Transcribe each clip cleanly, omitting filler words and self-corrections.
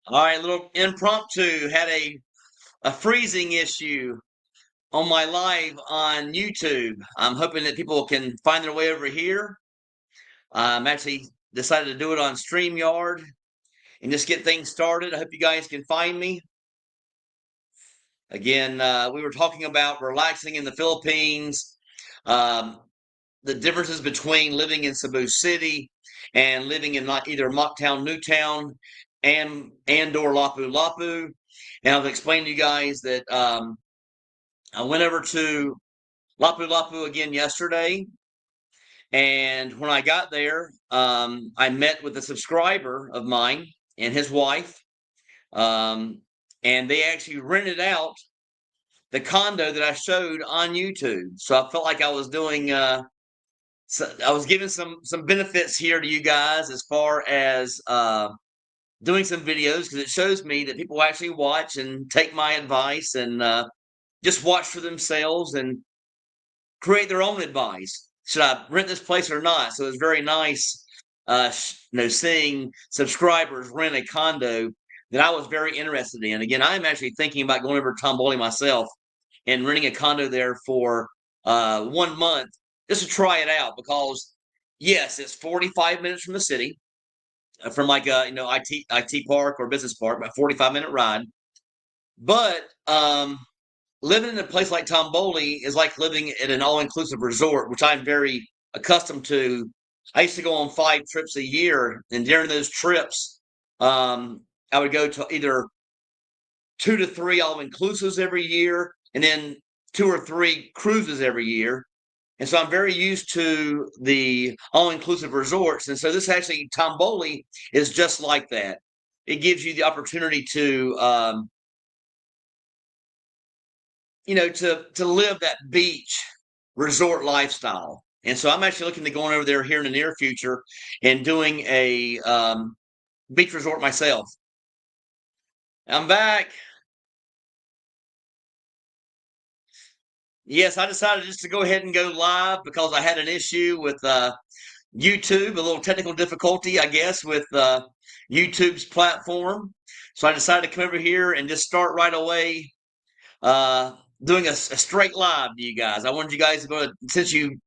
All right, little impromptu. Had a freezing issue on my live on YouTube. I'm hoping that people can find their way over here. I'm actually decided to do it on StreamYard and just get things started. I hope you guys can find me. Again, we were talking about relaxing in the Philippines, um, the differences between living in Cebu City and living in either Mocktown, Newtown, and or Lapu-Lapu. And I've explained to you guys that I went over to Lapu-Lapu again yesterday, and when I got there, I met with a subscriber of mine and his wife, um, and they actually rented out the condo that I showed on YouTube. So I felt like I was doing, I was giving some benefits here to you guys as far as doing some videos because it shows me that people actually watch and take my advice and just watch for themselves and create their own advice. Should I rent this place or not? So it's very nice, seeing subscribers rent a condo that I was very interested in. Again, I'm actually thinking about going over to Tomboli myself and renting a condo there for 1 month just to try it out because yes, it's 45 minutes from the city, from like a IT park or business park, about 45-minute ride. But living in a place like Tomboli is like living at an all-inclusive resort, which I'm very accustomed to. I used to go on 5 trips a year, and during those trips, I would go to either 2 to 3 all-inclusives every year, and then 2 or 3 cruises every year. And so I'm very used to the all-inclusive resorts. And so this actually, Tomboli is just like that. It gives you the opportunity to to live that beach resort lifestyle. And so I'm actually looking to going over there here in the near future and doing a beach resort myself. I'm back. Yes, I decided just to go ahead and go live because I had an issue with YouTube, a little technical difficulty, I guess, with YouTube's platform. So I decided to come over here and just start right away uh, doing a straight live to you guys. I wanted you guys to go to, since you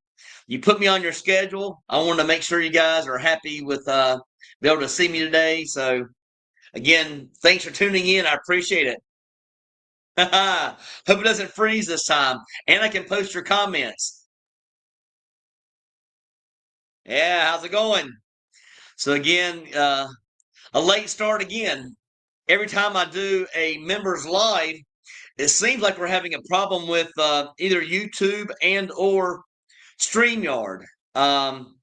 put me on your schedule. I wanted to make sure you guys are happy with be able to see me today. So again, thanks for tuning in. I appreciate it. Hope it doesn't freeze this time, and I can post your comments. Yeah, how's it going? So again, a late start again. Every time I do a members live, it seems like we're having a problem with either YouTube and or StreamYard. Um,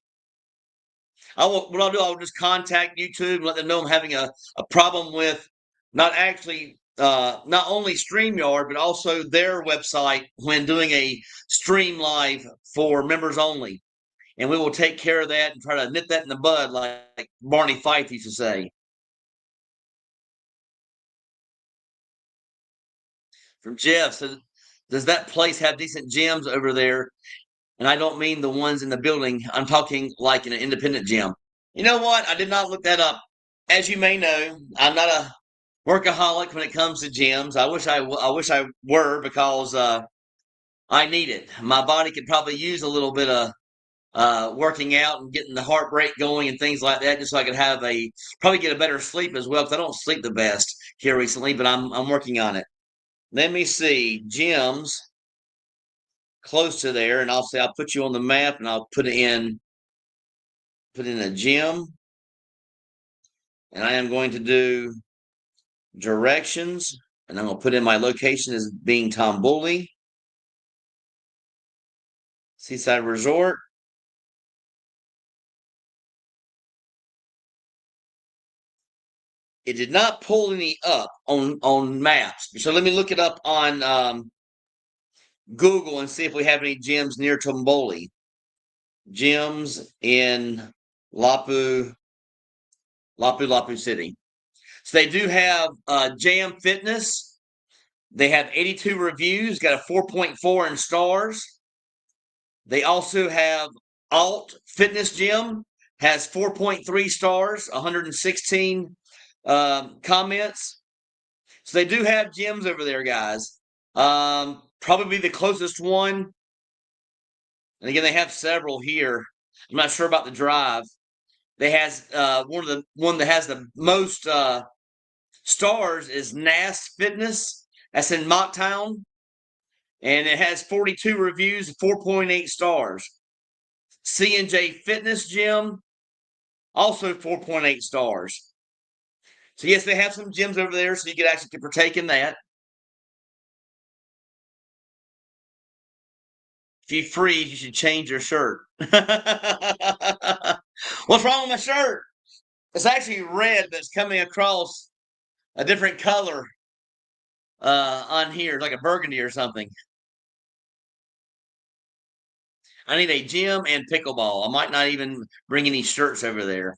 what I'll do, I'll just contact YouTube and let them know I'm having a problem with not only StreamYard, but also their website when doing a stream live for members only. And we will take care of that and try to nip that in the bud, like Barney Fife used to say. From Jeff, so does that place have decent gyms over there? And I don't mean the ones in the building. I'm talking like in an independent gym. You know what? I did not look that up. As you may know, I'm not a workaholic when it comes to gyms. I wish I were because I need it. My body could probably use a little bit of working out and getting the heart rate going and things like that, just so I could have a probably get a better sleep as well. Because I don't sleep the best here recently, but I'm working on it. Let me see gyms close to there, and I'll put you on the map, and I'll put in a gym, and I am going to do directions, and I'm going to put in my location as being Tomboli Seaside Resort. It did not pull any up on maps, so let me look it up on Google and see if we have any gyms near Tomboli. Gyms in Lapu Lapu City. So they do have Jam Fitness. They have 82 reviews, got a 4.4 in stars. They also have Alt Fitness Gym, has 4.3 stars, 116 comments. So they do have gyms over there, guys. Probably the closest one. And again, they have several here. I'm not sure about the drive. They has one that has the most stars is NAS Fitness. That's in Mocktown, and it has 42 reviews, 4.8 stars. C&J Fitness Gym, also 4.8 stars. So yes, they have some gyms over there, so you could actually partake in that. If you freeze, you should change your shirt. What's wrong with my shirt? It's actually red, but it's coming across a different color on here, like a burgundy or something. I need a gym and pickleball. I might not even bring any shirts over there.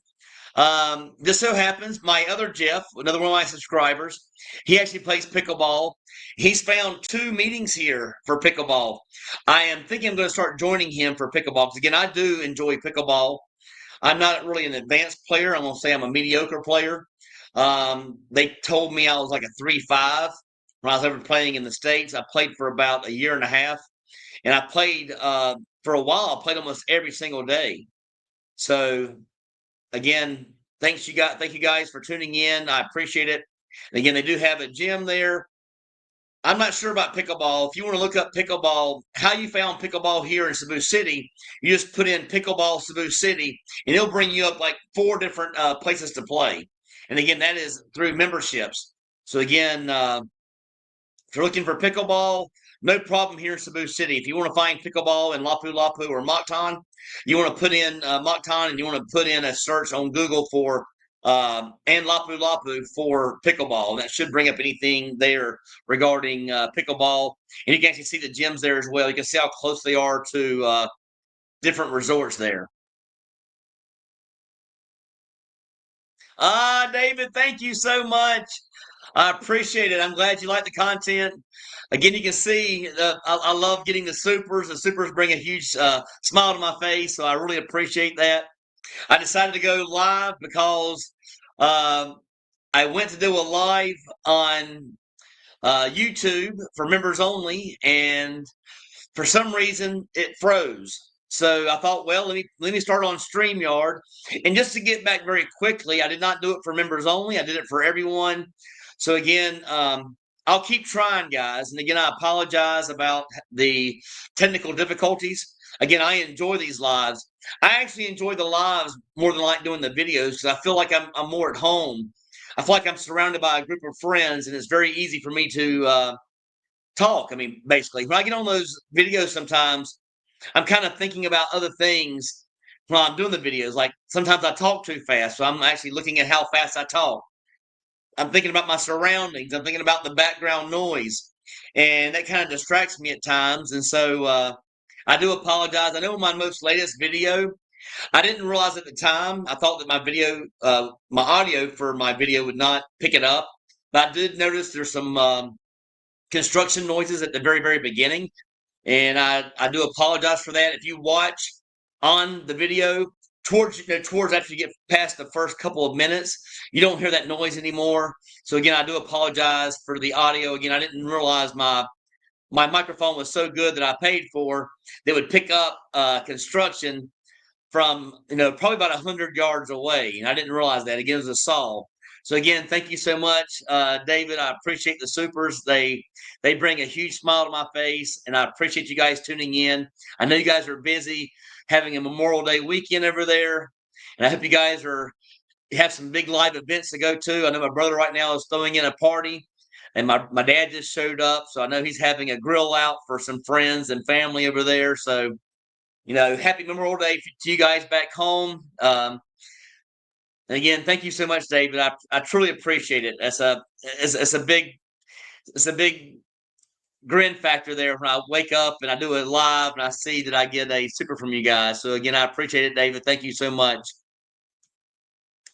This so happens, my other Jeff, another one of my subscribers, he actually plays pickleball. He's found 2 meetings here for pickleball. I am thinking I'm going to start joining him for pickleball because, again, I do enjoy pickleball. I'm not really an advanced player. I'm going to say I'm a mediocre player. They told me I was like a 3.5 when I was ever playing in the States. I played for about a year and a half, and I played for a while. I played almost every single day. So again, thank you guys for tuning in. I appreciate it. And again, they do have a gym there. I'm not sure about pickleball. If you want to look up pickleball, how you found pickleball here in Cebu City, you just put in pickleball Cebu City, and it'll bring you up like 4 different places to play. And again, that is through memberships. So again, if you're looking for pickleball, no problem here in Cebu City. If you want to find pickleball in Lapu-Lapu or Mactan, you want to put in Mactan and you want to put in a search on Google for and Lapu-Lapu for pickleball. And that should bring up anything there regarding pickleball. And you can actually see the gyms there as well. You can see how close they are to different resorts there. David, thank you so much. I appreciate it. I'm glad you like the content. Again, you can see I love getting the supers. The supers bring a huge smile to my face, so I really appreciate that. I decided to go live because I went to do a live on YouTube for members only, and for some reason it froze. So I thought, well, let me start on StreamYard. And just to get back very quickly, I did not do it for members only. I did it for everyone. So again, I'll keep trying, guys. And again, I apologize about the technical difficulties. Again, I enjoy these lives. I actually enjoy the lives more than I like doing the videos because I feel like I'm more at home. I feel like I'm surrounded by a group of friends, and it's very easy for me to talk. I mean, basically, when I get on those videos, sometimes I'm kind of thinking about other things while I'm doing the videos. Like sometimes I talk too fast, so I'm actually looking at how fast I talk. I'm thinking about my surroundings. I'm thinking about the background noise, and that kind of distracts me at times. And so I do apologize. I know in my most latest video, I didn't realize at the time. I thought that my video, my audio for my video would not pick it up, but I did notice there's some construction noises at the very, very beginning. And I do apologize for that. If you watch on the video towards after you get past the first couple of minutes, you don't hear that noise anymore. So again, I do apologize for the audio. Again, I didn't realize my microphone was so good that I paid for that would pick up construction from probably about 100 yards away, and I didn't realize that. Again, it was a saw. So again, thank you so much, David. I appreciate the supers. They bring a huge smile to my face, and I appreciate you guys tuning in. I know you guys are busy having a Memorial Day weekend over there, and I hope you guys have some big live events to go to. I know my brother right now is throwing in a party, and my dad just showed up, so I know he's having a grill out for some friends and family over there. So happy Memorial Day to you guys back home. And again, thank you so much, David. I truly appreciate it. It's a big grin factor there when I wake up and I do it live and I see that I get a super from you guys. So again, I appreciate it, David. Thank you so much.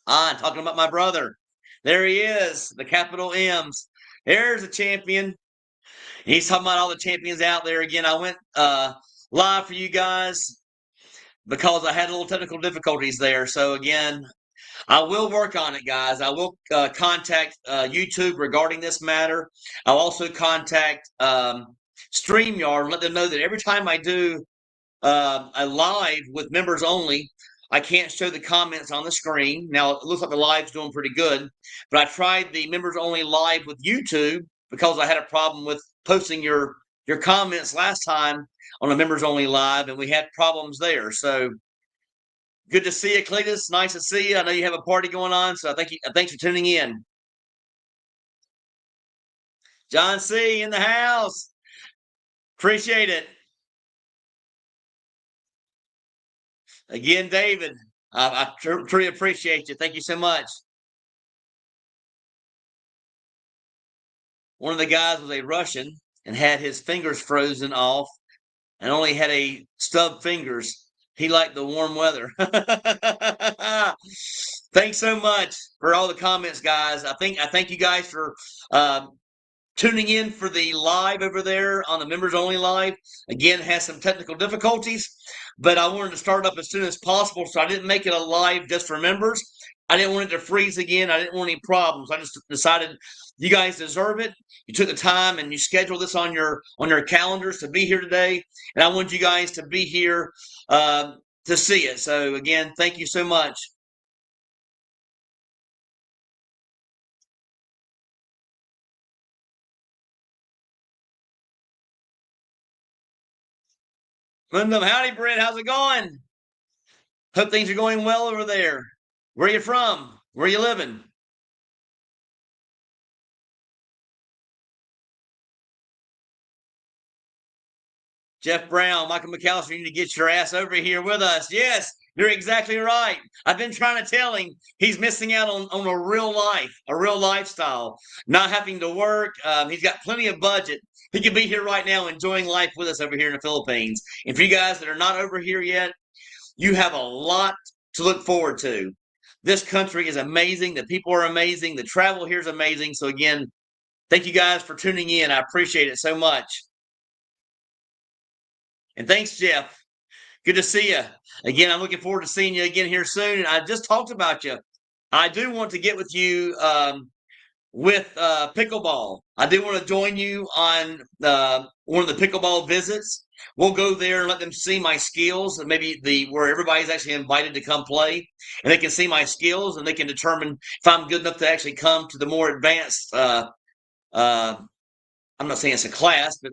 I'm talking about my brother. There he is, the capital M's. There's a champion. He's talking about all the champions out there. Again, I went live for you guys because I had a little technical difficulties there. So again, I will work on it, guys. I will contact YouTube regarding this matter. I'll also contact StreamYard and let them know that every time I do a live with members only, I can't show the comments on the screen. Now, it looks like the live's doing pretty good, but I tried the members only live with YouTube because I had a problem with posting your comments last time on a members only live, and we had problems there. So good to see you, Cletus. Nice to see you. I know you have a party going on, so thanks for tuning in. John C. in the house. Appreciate it. Again, David, I truly appreciate you. Thank you so much. One of the guys was a Russian and had his fingers frozen off and only had a stub fingers. He liked the warm weather. Thanks so much for all the comments, guys. I thank you guys for tuning in for the live over there on the members only live. Again, has some technical difficulties, but I wanted to start up as soon as possible, so I didn't make it a live just for members. I didn't want it to freeze again. I didn't want any problems. I just decided you guys deserve it. You took the time and you scheduled this on your calendars to be here today, and I wanted you guys to be here to see it. So again, thank you so much. Wyndham, howdy, Brett. How's it going? Hope things are going well over there. Where are you from? Where are you living? Jeff Brown, Michael McAllister, you need to get your ass over here with us. Yes, you're exactly right. I've been trying to tell him he's missing out on a real life, a real lifestyle, not having to work. He's got plenty of budget. He could be here right now enjoying life with us over here in the Philippines. And for you guys that are not over here yet, you have a lot to look forward to. This country is amazing. The people are amazing. The travel here is amazing. So, again, thank you guys for tuning in. I appreciate it so much. And thanks, Jeff. Good to see you. Again, I'm looking forward to seeing you again here soon. And I just talked about you. I do want to get with you with pickleball. I do want to join you on one of the pickleball visits. We'll go there and let them see my skills, and maybe where everybody's actually invited to come play, and they can see my skills, and they can determine if I'm good enough to actually come to the more advanced. I'm not saying it's a class, but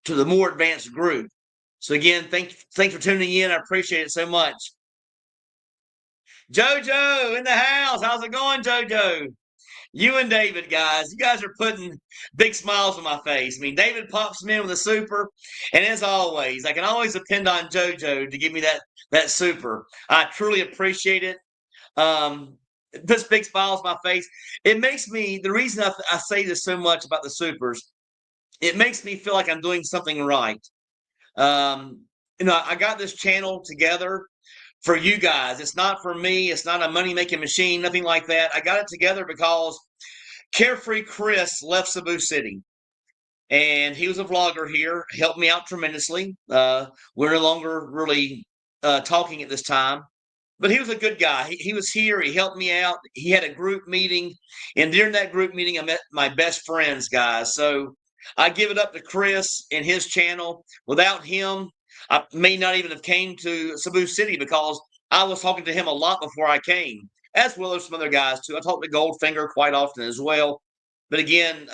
to the more advanced group. So again, thanks for tuning in. I appreciate it so much. JoJo in the house. How's it going, JoJo? You and David, guys, you guys are putting big smiles on my face. I mean, David pops me in with a super, and as always, I can always depend on JoJo to give me that super. I truly appreciate it. It puts big smiles on my face. It makes me, the reason I say this so much about the supers, it makes me feel like I'm doing something right. Um, I got this channel together for you guys. It's not for me. It's not a money making machine, nothing like that. I got it together because Carefree Chris left Cebu City, and he was a vlogger here. Helped me out tremendously. We're no longer really talking at this time, but he was a good guy. He was here. He helped me out. He had a group meeting, and during that group meeting, I met my best friends, guys. So I give it up to Chris and his channel. Without him, I may not even have came to Cebu City because I was talking to him a lot before I came, as well as some other guys too. I talk to Goldfinger quite often as well. But again,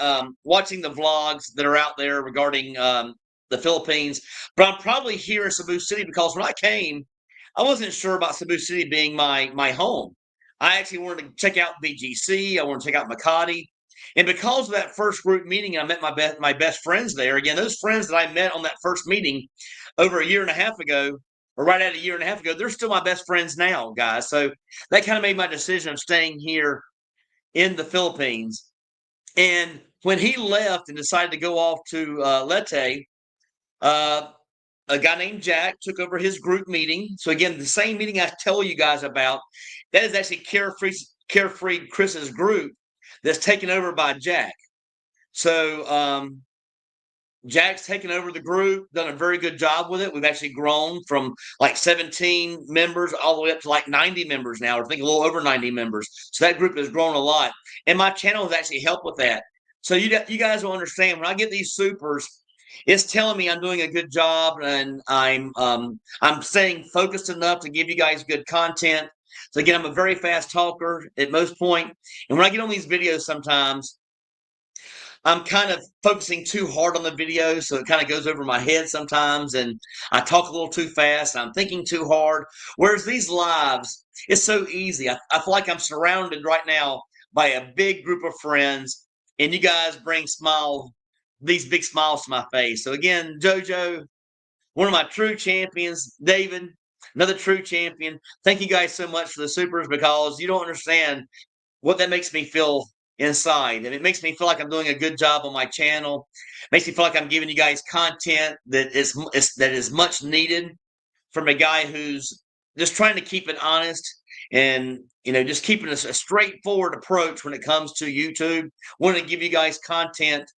watching the vlogs that are out there regarding the Philippines, but I'm probably here in Cebu City because when I came, I wasn't sure about Cebu City being my home. I actually wanted to check out BGC. I wanted to check out Makati. And because of that first group meeting, I met my best friends there. Again, those friends that I met on that first meeting over a year and a half ago, or right at a year and a half ago, they're still my best friends now, guys. So that kind of made my decision of staying here in the Philippines. And when he left and decided to go off to Leyte, a guy named Jack took over his group meeting. So again, the same meeting I tell you guys about, that is actually Carefree Chris's group that's taken over by Jack. So Jack's taken over the group, done a very good job with it. We've actually grown from like 17 members all the way up to like 90 members now, or I think a little over 90 members. So that group has grown a lot. And my channel has actually helped with that. So you guys will understand when I get these supers, it's telling me I'm doing a good job and I'm staying focused enough to give you guys good content. So again, I'm a very fast talker at most point, and when I get on these videos, sometimes I'm kind of focusing too hard on the video, so it kind of goes over my head sometimes, and I talk a little too fast. I'm thinking too hard. Whereas these lives, it's so easy. I feel like I'm surrounded right now by a big group of friends, and you guys bring these big smiles to my face. So again, JoJo, one of my true champions, David, another true champion. Thank you guys so much for the supers because you don't understand what that makes me feel inside. And it makes me feel like I'm doing a good job on my channel. Makes me feel like I'm giving you guys content that is much needed from a guy who's just trying to keep it honest and just keeping a straightforward approach when it comes to YouTube. Want to give you guys content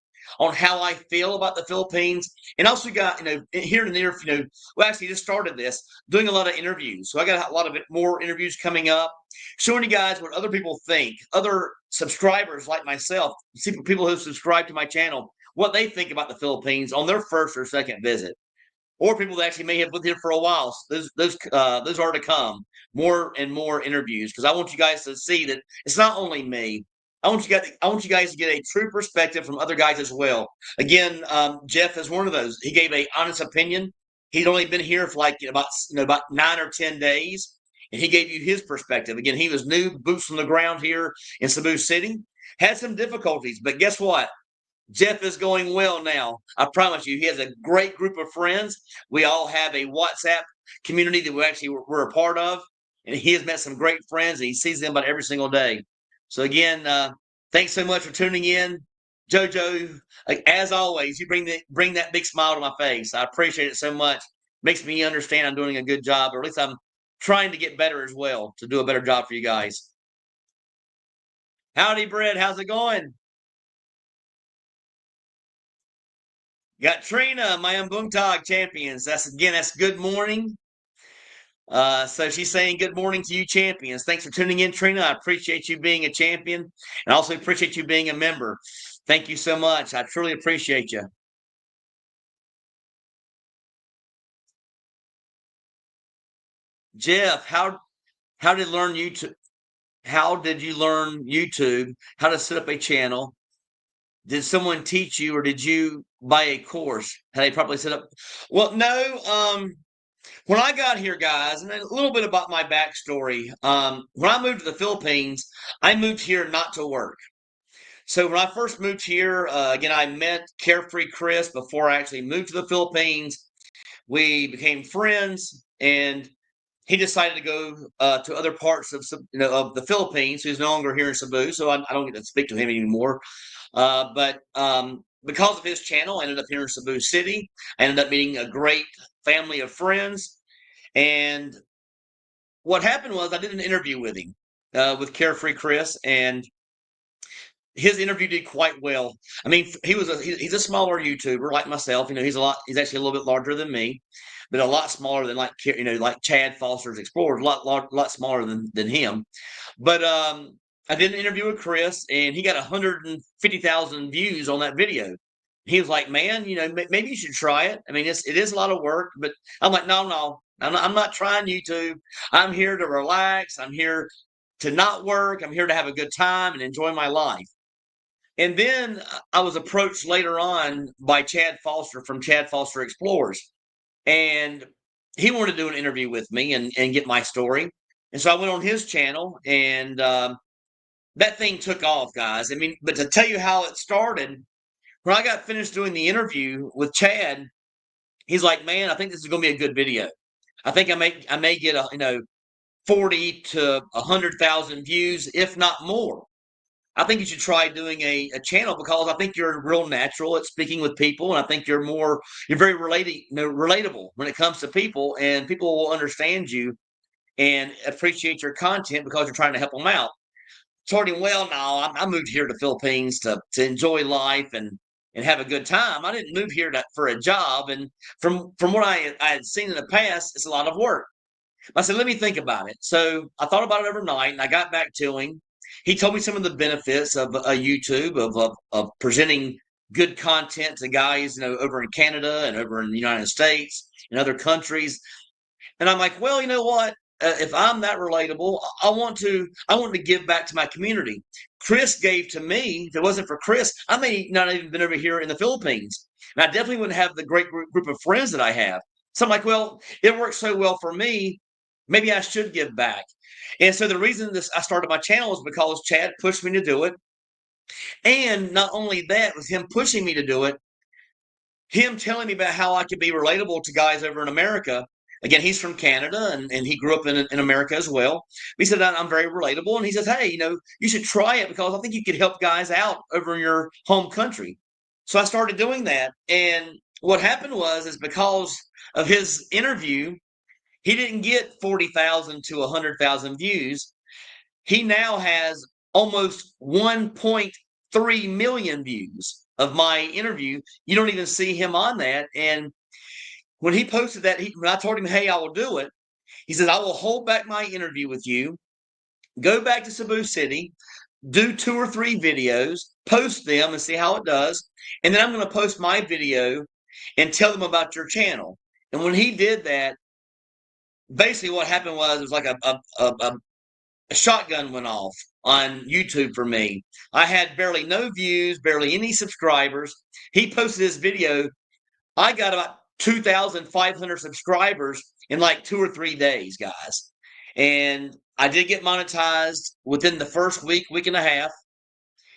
on how I feel about the Philippines, and also got here and there. We actually just started this doing a lot of interviews, so I got a lot of more interviews coming up, showing you guys what other people think, other subscribers like myself, people who subscribe to my channel, what they think about the Philippines on their first or second visit, or people that actually may have lived here for a while. So those are to come. More and more interviews because I want you guys to see that it's not only me. I want you guys to get a true perspective from other guys as well. Again, Jeff is one of those. He gave a honest opinion. He'd only been here for like about 9 or 10 days, and he gave you his perspective. Again, he was new, boots on the ground here in Cebu City. Had some difficulties, but guess what? Jeff is going well now. I promise you, he has a great group of friends. We all have a WhatsApp community that we're a part of, and he has met some great friends, and he sees them about every single day. So again, thanks so much for tuning in, JoJo. As always, you bring that big smile to my face. I appreciate it so much. Makes me understand I'm doing a good job, or at least I'm trying to get better as well to do a better job for you guys. Howdy, Brett. How's it going? Got Trina, my Tag champions. That's good morning. So she's saying good morning to you, champions. Thanks for tuning in, Trina. I appreciate you being a champion and also appreciate you being a member. Thank you so much. I truly appreciate you. Jeff, how did learn YouTube? How did you learn YouTube? How to set up a channel? Did someone teach you, or did you buy a course? How they properly set up? Well, no. When I got here, guys, and a little bit about my backstory. When I moved to the Philippines, I moved here not to work. So when I first moved here, again, I met Carefree Chris before I actually moved to the Philippines. We became friends, and he decided to go to other parts of the Philippines. He's no longer here in Cebu, so I don't get to speak to him anymore. But because of his channel, I ended up here in Cebu City. I ended up meeting a great family of friends. And what happened was I did an interview with him, with Carefree Chris, and his interview did quite well. I mean, he's a smaller YouTuber like myself. He's actually a little bit larger than me, but a lot smaller than like Chad Foster's Explorers, a lot smaller than him. But I did an interview with Chris, and he got 150,000 views on that video. He was like, "Man, maybe you should try it. I mean, it is a lot of work." But I'm like, "No, no, I'm not trying YouTube. I'm here to relax. I'm here to not work. I'm here to have a good time and enjoy my life." And then I was approached later on by Chad Foster from Chad Foster Explorers, and he wanted to do an interview with me and get my story. And so I went on his channel, and that thing took off, guys. I mean, but to tell you how it started, when I got finished doing the interview with Chad, he's like, "Man, I think this is going to be a good video. I think I may get 40 to 100,000 views, if not more. I think you should try doing a channel because I think you're real natural at speaking with people, and I think you're very relatable when it comes to people, and people will understand you and appreciate your content because you're trying to help them out." Told him, "Well, no, I moved here to the Philippines to enjoy life, and and have a good time. I didn't move here for a job. And from what I had seen in the past, it's a lot of work. I said, let me think about it. So I thought about it overnight, and I got back to him. He told me some of the benefits of YouTube, of presenting good content to guys, over in Canada and over in the United States and other countries. And I'm like, well, you know what? If I'm that relatable, I want to give back to my community. Chris gave to me. If it wasn't for Chris, I may not even been over here in the Philippines, and I definitely wouldn't have the great group of friends that I have. So I'm like, well, it works so well for me. Maybe I should give back. And so the reason I started my channel is because Chad pushed me to do it, and not only that, with him pushing me to do it, him telling me about how I could be relatable to guys over in America. Again, he's from Canada, and he grew up in America as well. He said, I'm very relatable. And he says, hey, you should try it because I think you could help guys out over in your home country. So I started doing that. And what happened is because of his interview, he didn't get 40,000 to 100,000 views. He now has almost 1.3 million views of my interview. You don't even see him on that. And when he posted that, when I told him, hey, I will do it, he says, I will hold back my interview with you, go back to Cebu City, do 2 or 3 videos, post them and see how it does. And then I'm going to post my video and tell them about your channel. And when he did that, basically what happened was it was like a shotgun went off on YouTube for me. I had barely no views, barely any subscribers. He posted this video. I got about 2,500 subscribers in like 2 or 3 days, guys. And I did get monetized within the first week and a half.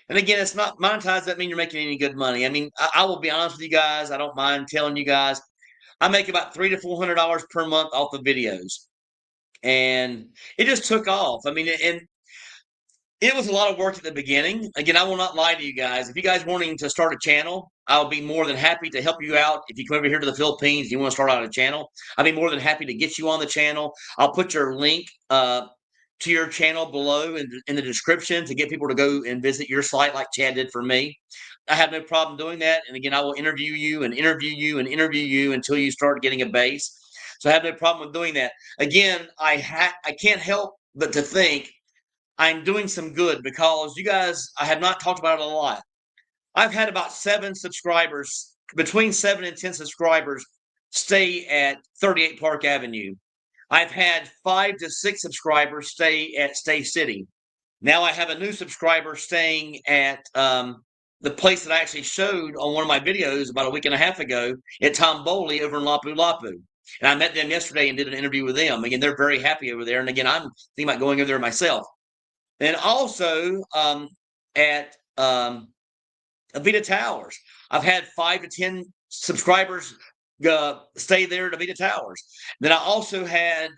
And again, it's not monetized. That mean you're making any good money. I mean, I will be honest with you guys. I don't mind telling you guys. I make about $300 to $400 per month off of videos, and it just took off. I mean, and it was a lot of work at the beginning. Again, I will not lie to you guys. If you guys wanting to start a channel, I'll be more than happy to help you out. If you come over here to the Philippines and you want to start out a channel, I'd be more than happy to get you on the channel. I'll put your link to your channel below in the description to get people to go and visit your site like Chad did for me. I have no problem doing that. And again, I will interview you and interview you and interview you until you start getting a base. So I have no problem with doing that. Again, I can't help but to think I'm doing some good because you guys, I have not talked about it a lot. I've had about 7 subscribers, between 7 and 10 subscribers, stay at 38 Park Avenue. I've had 5 to 6 subscribers stay at Stay City. Now I have a new subscriber staying at the place that I actually showed on one of my videos about a week and a half ago at Tom Bowley over in Lapu-Lapu. And I met them yesterday and did an interview with them. Again, they're very happy over there. And again, I'm thinking about going over there myself. And also at Avita Towers, I've had 5 to 10 subscribers stay there at Avita Towers. Then I also had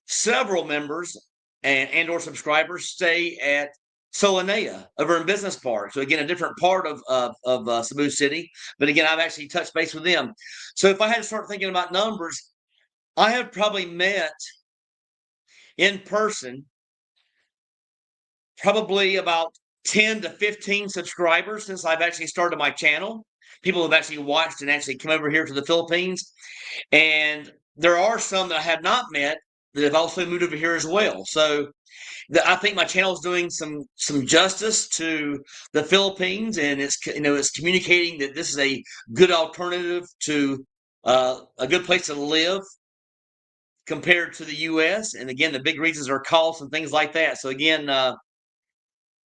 several members and or subscribers stay at Solanea over in Business Park. So again, a different part of Cebu City. But again, I've actually touched base with them. So if I had to start thinking about numbers, I have probably met in person probably about 10 to 15 subscribers since I've actually started my channel. People have actually watched and actually come over here to the Philippines. And there are some that I have not met that have also moved over here as well. So I think my channel is doing some justice to the Philippines, and it's communicating that this is a good alternative to a good place to live compared to the U.S. And again, the big reasons are costs and things like that. So again,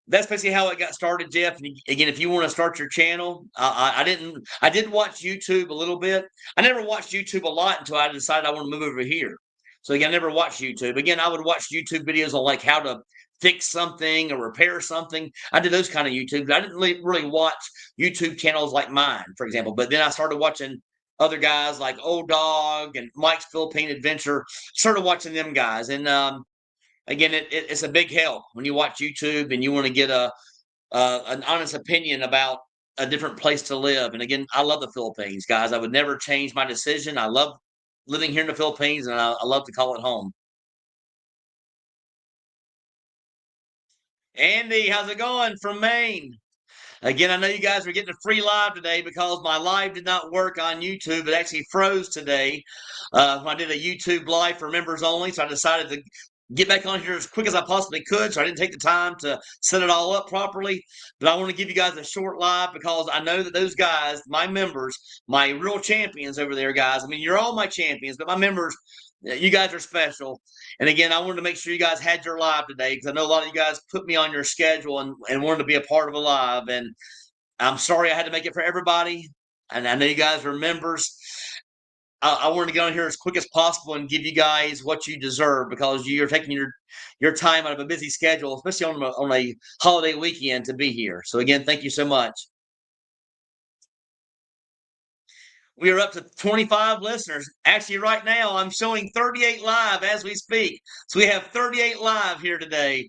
that's basically how it got started, Jeff. And again, if you want to start your channel, I did watch YouTube a little bit. I never watched YouTube a lot until I decided I want to move over here. So again, I never watched YouTube. Again, I would watch YouTube videos on like how to fix something or repair something. I did those kind of YouTube. I didn't really watch YouTube channels like mine, for example. But then I started watching other guys like Old Dog and Mike's Philippine Adventure. Started watching them guys, and again, it's a big help when you watch YouTube and you want to get an honest opinion about a different place to live. And again, I love the Philippines, guys. I would never change my decision. I love living here in the Philippines, and I love to call it home. Andy, how's it going from Maine? Again, I know you guys are getting a free live today because my live did not work on YouTube. It actually froze today when I did a YouTube live for members only. So I decided to get back on here as quick as I possibly could. So I didn't take the time to set it all up properly. But I want to give you guys a short live because I know that those guys, my members, my real champions over there, guys. I mean, you're all my champions, but my members, you guys are special. And again, I wanted to make sure you guys had your live today because I know a lot of you guys put me on your schedule and wanted to be a part of a live. And I'm sorry I had to make it for everybody. And I know you guys are members. I wanted to get on here as quick as possible and give you guys what you deserve because you're taking your time out of a busy schedule, especially on a holiday weekend, to be here. So again, thank you so much. We are up to 25 listeners. Actually, right now, I'm showing 38 live as we speak. So we have 38 live here today.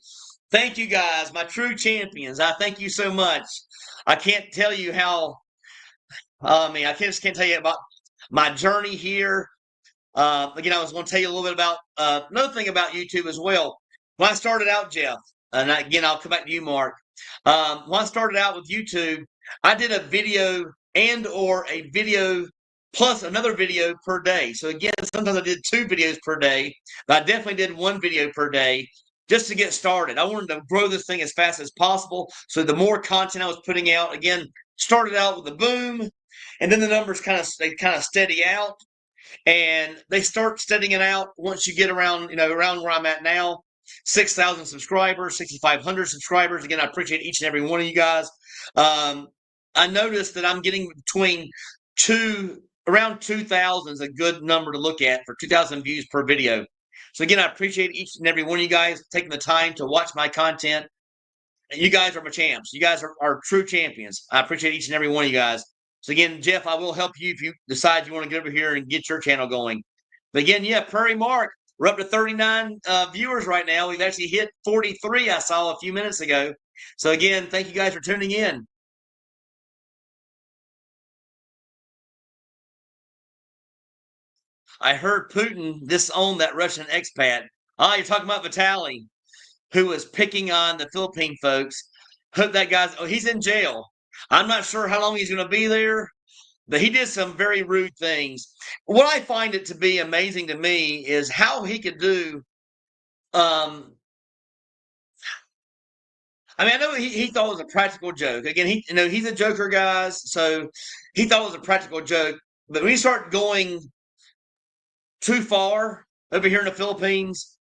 Thank you guys, my true champions. I thank you so much. I can't tell you how, I just can't tell you about my journey here. Again, I was going to tell you a little bit about another thing about YouTube as well. When I started out, Jeff, and again, I'll come back to you, Mark. When I started out with YouTube, I did a video or a video plus another video per day. So again, sometimes I did 2 videos per day, but I definitely did 1 video per day just to get started. I wanted to grow this thing as fast as possible. So the more content I was putting out, again, started out with a boom, and then the numbers kind of steady out. And they start steadying it out once you get around where I'm at now, 6,000 subscribers, 6,500 subscribers. Again, I appreciate each and every one of you guys. I noticed that I'm getting between around 2,000 is a good number to look at for 2,000 views per video. So again, I appreciate each and every one of you guys taking the time to watch my content. You guys are my champs. You guys are true champions. I appreciate each and every one of you guys. So again, Jeff, I will help you if you decide you want to get over here and get your channel going. But again, yeah, Prairie Mark, we're up to 39 viewers right now. We've actually hit 43, I saw a few minutes ago. So again, thank you guys for tuning in. I heard Putin disowned that Russian expat. You're talking about Vitaly, who was picking on the Philippine folks. Hope that he's in jail. I'm not sure how long he's going to be there, but he did some very rude things. What I find it to be amazing to me is how he could do. I know he thought it was a practical joke. Again, he's a joker, guys, so he thought it was a practical joke. But when you start going too far over here in the Philippines,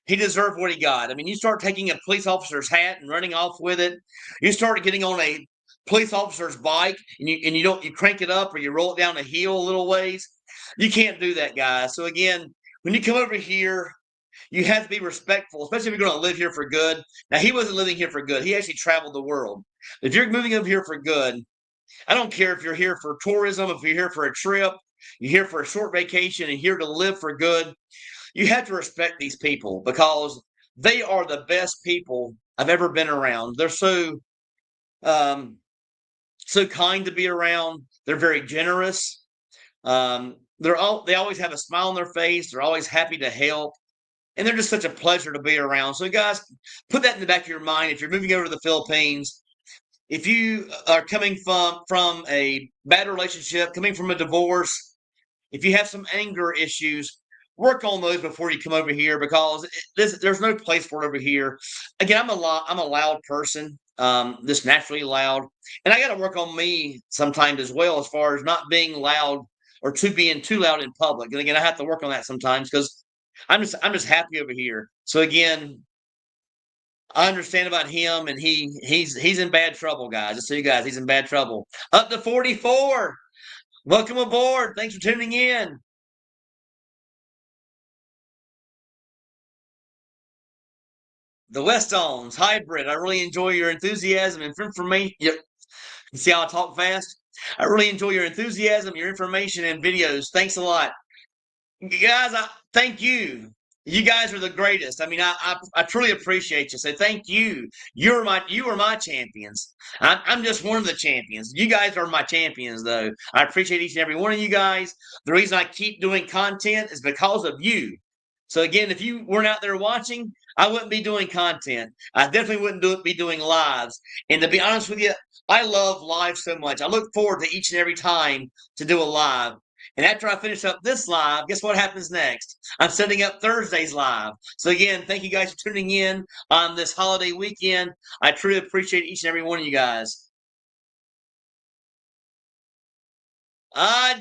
he deserved what he got. I mean, you start taking a police officer's hat and running off with it. You start getting on a police officer's bike and you crank it up or you roll it down a hill a little ways. You can't do that, guys. So again, when you come over here, you have to be respectful, especially if you're going to live here for good. Now, he wasn't living here for good. He actually traveled the world. If you're moving over here for good, I don't care if you're here for tourism, if you're here for a trip, you're here for a short vacation and here to live for good, you have to respect these people because they are the best people I've ever been around. They're so kind to be around. They're very generous. They always have a smile on their face. They're always happy to help. And they're just such a pleasure to be around. So guys, put that in the back of your mind. If you're moving over to the Philippines, if you are coming from a bad relationship, coming from a divorce, if you have some anger issues, work on those before you come over here because there's no place for it over here. Again, I'm a loud person, just naturally loud, and I got to work on me sometimes as well as far as not being loud or being too loud in public. And again, I have to work on that sometimes because I'm just happy over here. So again, I understand about him, and he's in bad trouble, guys. Just so you guys, he's in bad trouble. Up to 44. Welcome aboard. Thanks for tuning in. The Westones hybrid. I really enjoy your enthusiasm and information. You see how I talk fast? I really enjoy your enthusiasm, your information, and videos. Thanks a lot, guys. Thank you. You guys are the greatest. I mean, I truly appreciate you. So thank you. You are my champions. I'm just one of the champions. You guys are my champions, though. I appreciate each and every one of you guys. The reason I keep doing content is because of you. So again, if you weren't out there watching, I wouldn't be doing content. I definitely wouldn't be doing lives. And to be honest with you, I love live so much. I look forward to each and every time to do a live. And after I finish up this live, guess what happens next? I'm setting up Thursday's live. So again, thank you guys for tuning in on this holiday weekend. I truly appreciate each and every one of you guys.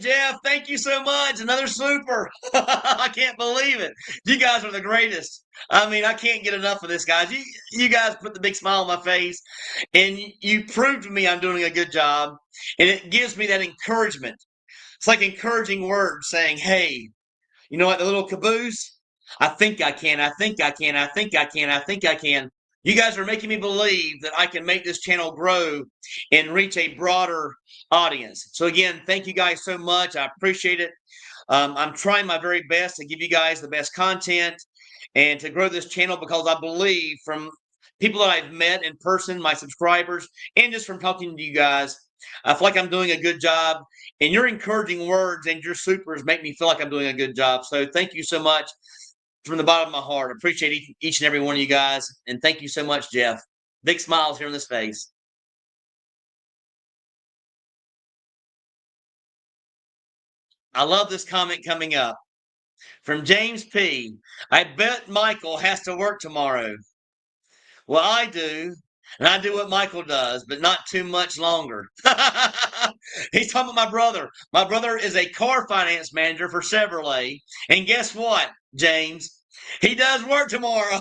Jeff, thank you so much. Another super. I can't believe it. You guys are the greatest. I mean, I can't get enough of this, guys. You guys put the big smile on my face, and you prove to me I'm doing a good job, and it gives me that encouragement. It's like encouraging words saying, hey, you know what, the little caboose? I think I can. I think I can. I think I can. I think I can. You guys are making me believe that I can make this channel grow and reach a broader audience. So again, thank you guys so much. I appreciate it. I'm trying my very best to give you guys the best content and to grow this channel because I believe from people that I've met in person, my subscribers, and just from talking to you guys, I feel like I'm doing a good job. And your encouraging words and your supers make me feel like I'm doing a good job. So thank you so much from the bottom of my heart. I appreciate each and every one of you guys. And thank you so much, Jeff. Big smiles here on this face. I love this comment coming up from James P. I bet Michael has to work tomorrow. Well, I do. And I do what Michael does, but not too much longer. He's talking about my brother. My brother is a car finance manager for Chevrolet. And guess what, James? He does work tomorrow.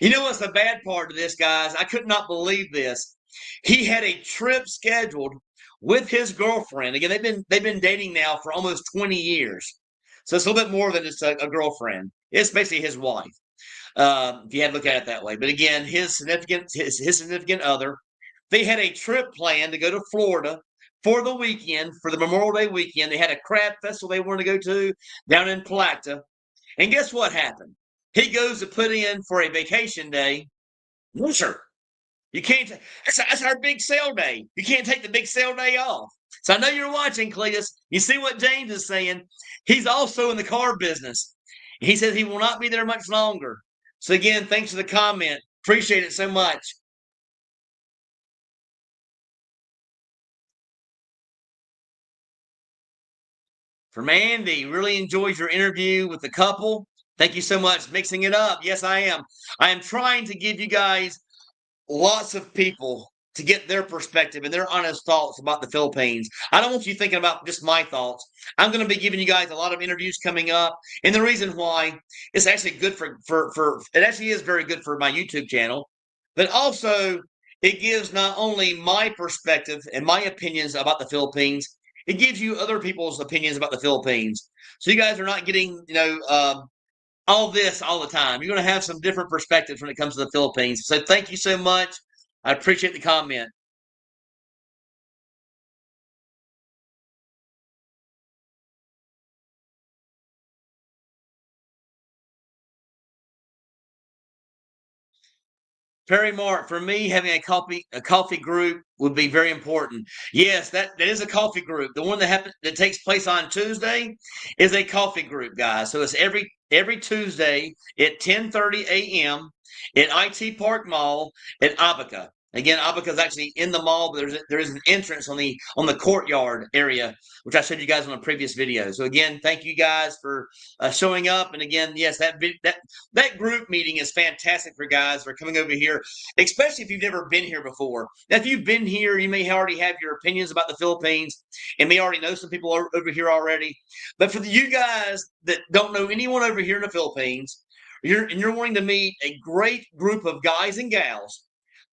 You know what's the bad part of this, guys? I could not believe this. He had a trip scheduled with his girlfriend. Again, they've been dating now for almost 20 years. So it's a little bit more than just a girlfriend. It's basically his wife. If you had to look at it that way. But again, his significant other, they had a trip planned to go to Florida for the weekend, for the Memorial Day weekend. They had a crab festival they wanted to go to down in Plata. And guess what happened? He goes to put in for a vacation day. No, sir. You can't. That's our big sale day. You can't take the big sale day off. So I know you're watching, Cletus. You see what James is saying? He's also in the car business. He says he will not be there much longer. So again, thanks for the comment. Appreciate it so much. From Andy, really enjoyed your interview with the couple. Thank you so much. Mixing it up. Yes, I am. I am trying to give you guys lots of people to get their perspective and their honest thoughts about the Philippines. I don't want you thinking about just my thoughts. I'm going to be giving you guys a lot of interviews coming up, and the reason why it's actually good for it actually is very good for my YouTube channel, but also it gives not only my perspective and my opinions about the Philippines, it gives you other people's opinions about the Philippines. So you guys are not getting all this all the time. You're going to have some different perspectives when it comes to the Philippines. So thank you so much. I appreciate the comment. Perry Mark, for me, having a coffee group would be very important. Yes, that is a coffee group. The one that takes place on Tuesday is a coffee group, guys. So it's every Tuesday at 10:30 a.m. at IT Park Mall at Abaca. Again, Abaca is actually in the mall, but there is an entrance on the courtyard area, which I showed you guys on a previous video. So again, thank you guys for showing up. And again, yes, that group meeting is fantastic for guys for coming over here, especially if you've never been here before. Now, if you've been here, you may already have your opinions about the Philippines and may already know some people over here already. But for you guys that don't know anyone over here in the Philippines, you're wanting to meet a great group of guys and gals,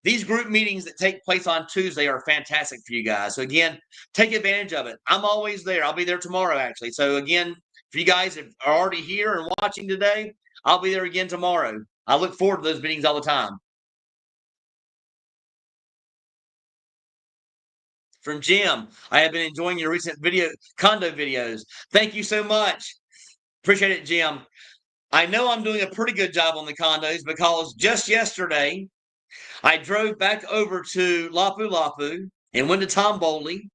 these group meetings that take place on Tuesday are fantastic for you guys. So again, take advantage of it. I'm always there. I'll be there tomorrow, actually. So again, if you guys are already here and watching today, I'll be there again tomorrow. I look forward to those meetings all the time. From Jim, I have been enjoying your recent condo videos. Thank you so much. Appreciate it, Jim. I know I'm doing a pretty good job on the condos because just yesterday, I drove back over to Lapu Lapu and went to Tom Bowley.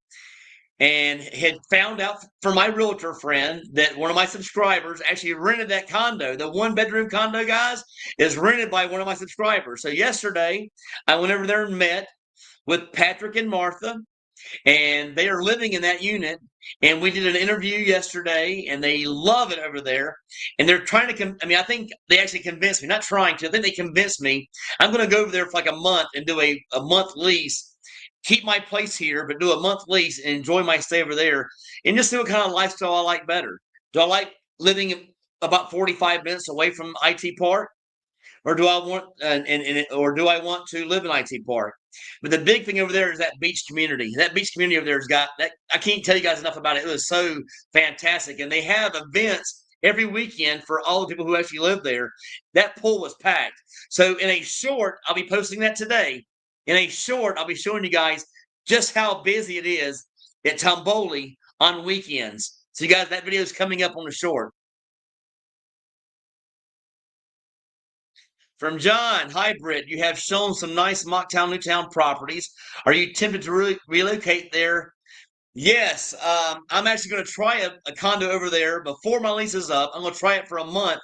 and had found out from my realtor friend that one of my subscribers actually rented that condo. The one bedroom condo, guys, is rented by one of my subscribers. So yesterday, I went over there and met with Patrick and Martha, and they are living in that unit. And we did an interview yesterday, and they love it over there. And they're trying to, I think they actually convinced me, not trying to, I think they convinced me. I'm going to go over there for like a month and do a month lease, keep my place here, but do a month lease and enjoy my stay over there and just see what kind of lifestyle I like better. Do I like living about 45 minutes away from IT Park? Or do I want or do I want to live in IT Park? But the big thing over there is that beach community. That beach community over there has got that. I can't tell you guys enough about it. It was so fantastic, and they have events every weekend for all the people who actually live there. That pool was packed. So in a short, I'll be posting that today. In a short, I'll be showing you guys just how busy it is at Tomboli on weekends. So you guys, that video is coming up on the short. From John, hybrid, you have shown some nice Mocktown, Newtown properties. Are you tempted to relocate there? Yes, I'm actually going to try a condo over there before my lease is up. I'm going to try it for a month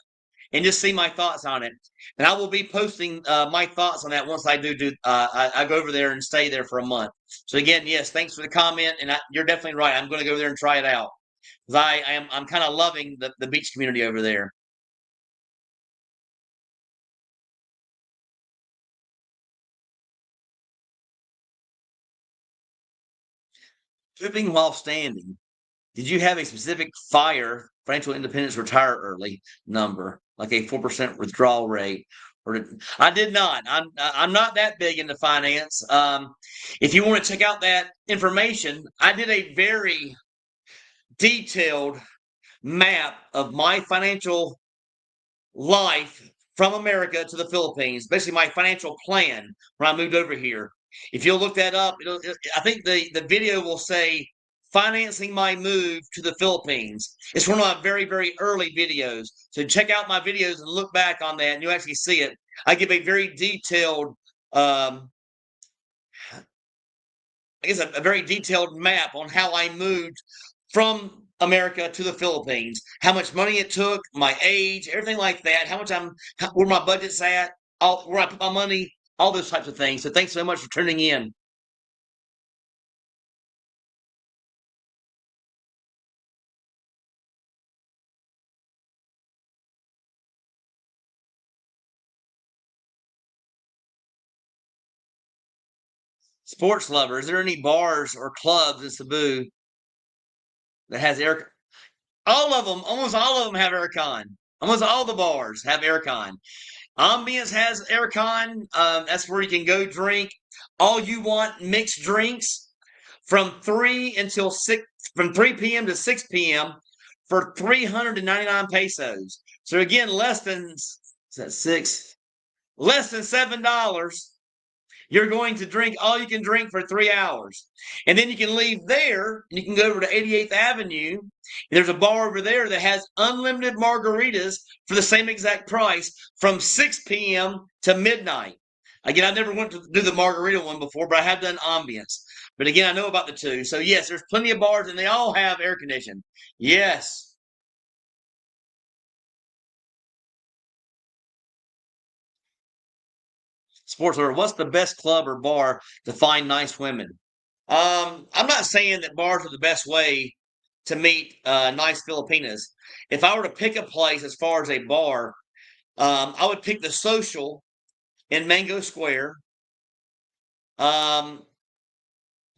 and just see my thoughts on it. And I will be posting my thoughts on that once I I go over there and stay there for a month. So again, yes, thanks for the comment, and you're definitely right. I'm going to go there and try it out because I'm kind of loving the beach community over there. Tripping while standing. Did you have a specific FIRE, financial independence, retire early number, like a 4% withdrawal rate? I did not. I'm not that big into finance. If you want to check out that information, I did a very detailed map of my financial life from America to the Philippines, basically my financial plan when I moved over here. If you'll look that up, I think the video will say financing my move to the Philippines. It's one of my very, very early videos. So check out my videos and look back on that and you'll actually see it. I give a very detailed, a very detailed map on how I moved from America to the Philippines, how much money it took, my age, everything like that, where my budget's at, where I put my money, all those types of things. So thanks so much for tuning in. Sports lover, is there any bars or clubs in Cebu that has air? All of them, almost all of them have aircon. Almost all the bars have aircon. Ambience has aircon. That's where you can go drink all you want mixed drinks from 3 p.m. to 6 p.m. for 399 pesos. So again, is that six? Less than $7. You're going to drink all you can drink for 3 hours. And then you can leave there and you can go over to 88th Avenue. There's a bar over there that has unlimited margaritas for the same exact price from 6 p.m. to midnight. Again, I never went to do the margarita one before, but I have done ambience. But again, I know about the two. So yes, there's plenty of bars and they all have air conditioning. Yes. Sports Order, what's the best club or bar to find nice women? I'm not saying that bars are the best way to meet nice Filipinas. If I were to pick a place as far as a bar, I would pick the Social in Mango Square. Um,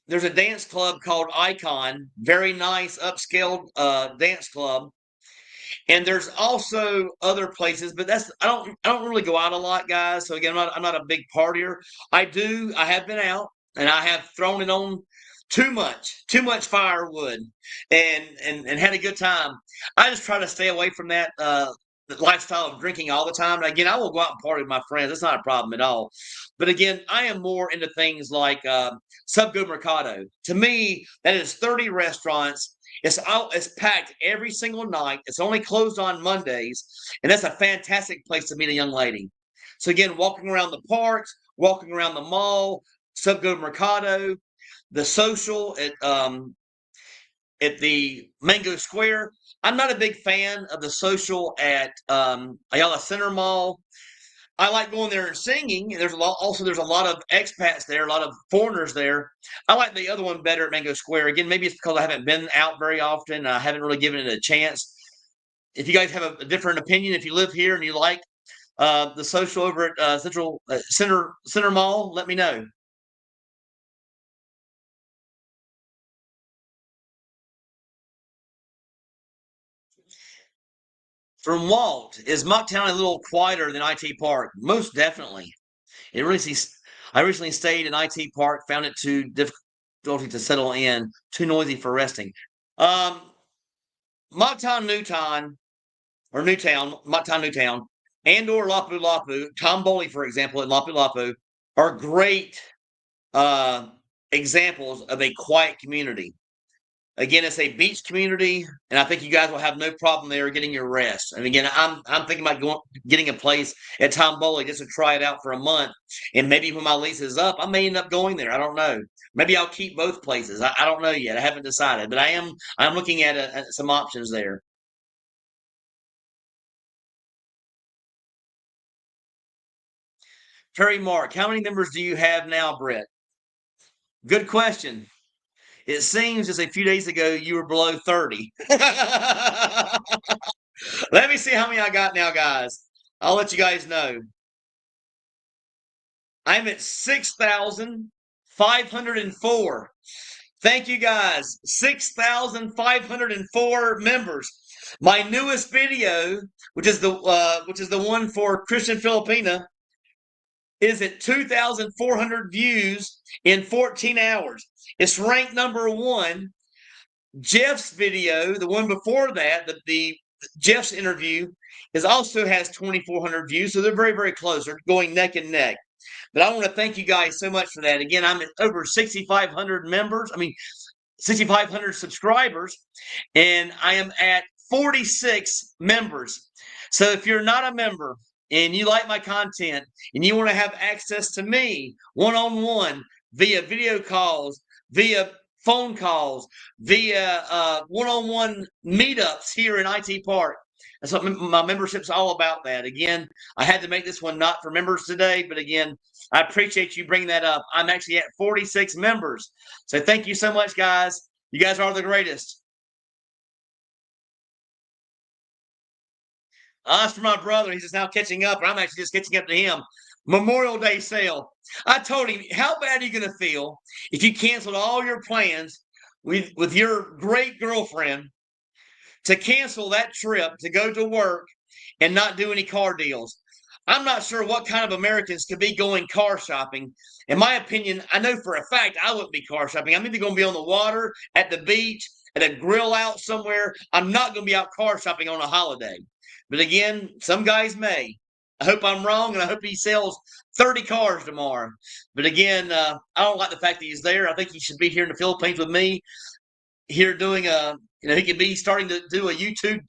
there's a dance club called Icon, very nice upscale dance club. And there's also other places, but I don't really go out a lot, guys. So again, I'm not a big partier. I have been out and I have thrown it on too much firewood and had a good time. I just try to stay away from that lifestyle of drinking all the time. And again, I will go out and party with my friends. That's not a problem at all. But again, I am more into things like Subgo Mercado. To me, that is 30 restaurants. It's packed every single night. It's only closed on Mondays, and that's a fantastic place to meet a young lady. So again, walking around the parks, walking around the mall, Subgo Mercado, the Social at at the Mango Square. I'm not a big fan of the social at Ayala Center Mall. I like going there and singing. There's a lot. Also, there's a lot of expats there, a lot of foreigners there. I like the other one better at Mango Square. Again, maybe it's because I haven't been out very often. I haven't really given it a chance. If you guys have a different opinion, if you live here and you like the social over at Central Center Mall, let me know. From Walt, is Mocktown a little quieter than IT Park? Most definitely. It really. I recently stayed in IT Park, found it too difficult to settle in, too noisy for resting. Um, Mocktown, Mocktown, Newtown, and or Lapu Lapu, Tom Boley, for example, at Lapu Lapu, are great uh, examples of a quiet community. Again, it's a beach community, and I think you guys will have no problem there getting your rest. And again, I'm thinking about getting a place at Tom Boley just to try it out for a month, and maybe when my lease is up, I may end up going there. I don't know. Maybe I'll keep both places. I don't know yet. I haven't decided, but I'm looking at some options there. Terry Mark, how many members do you have now, Brett? Good question. It seems just a few days ago you were below 30. Let me see how many I got now, guys. I'll let you guys know. I'm at 6,504. Thank you, guys. 6,504 members. My newest video, which is the one for Christian Filipina, is at 2,400 views in 14 hours. It's ranked number one. Jeff's video, the one before that, the Jeff's interview, is also has 2,400 views. So they're very, very close. They're going neck and neck. But I want to thank you guys so much for that. Again, I'm at over 6,500 members. I mean, 6,500 subscribers, and I am at 46 members. So if you're not a member and you like my content and you want to have access to me one-on-one via video calls, via phone calls, via one-on-one meetups here in IT Park, that's what my membership's all about. That again, I had to make this one not for members today, but again, I appreciate you bringing that up. I'm actually at 46 members. So thank you so much, guys. You guys are the greatest. As for my brother, he's just now catching up, and I'm actually just catching up to him. Memorial Day sale. I told him, how bad are you going to feel if you canceled all your plans with your great girlfriend to cancel that trip to go to work and not do any car deals? I'm not sure what kind of Americans could be going car shopping. In my opinion, I know for a fact I wouldn't be car shopping. I'm either going to be on the water, at the beach, at a grill out somewhere. I'm not going to be out car shopping on a holiday. But again, some guys may. I hope I'm wrong, and I hope he sells 30 cars tomorrow. But again, I don't like the fact that he's there. I think he should be here in the Philippines with me, here doing he could be starting to do a YouTube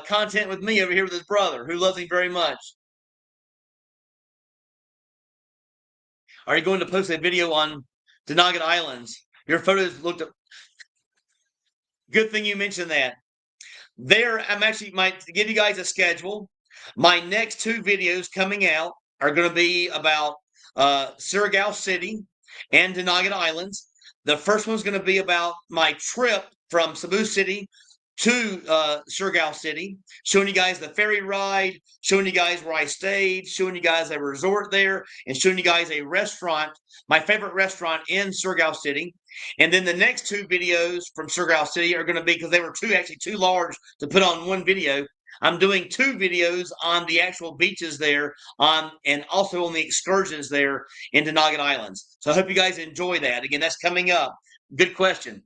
content with me over here with his brother, who loves him very much. Are you going to post a video on Dinagat Islands? Your photos looked. Good thing you mentioned that. There, I'm actually might give you guys a schedule. My next two videos coming out are going to be about Surigao City and Dinagat Islands. The first one's going to be about my trip from Cebu City to Surigao City, showing you guys the ferry ride, showing you guys where I stayed, showing you guys a resort there, and showing you guys a restaurant, my favorite restaurant in Surigao City. And then the next two videos from Surigao City are going to be, because they were actually too large to put on one video, I'm doing two videos on the actual beaches there and also on the excursions there in Dinagat Islands. So I hope you guys enjoy that. Again, that's coming up. Good question.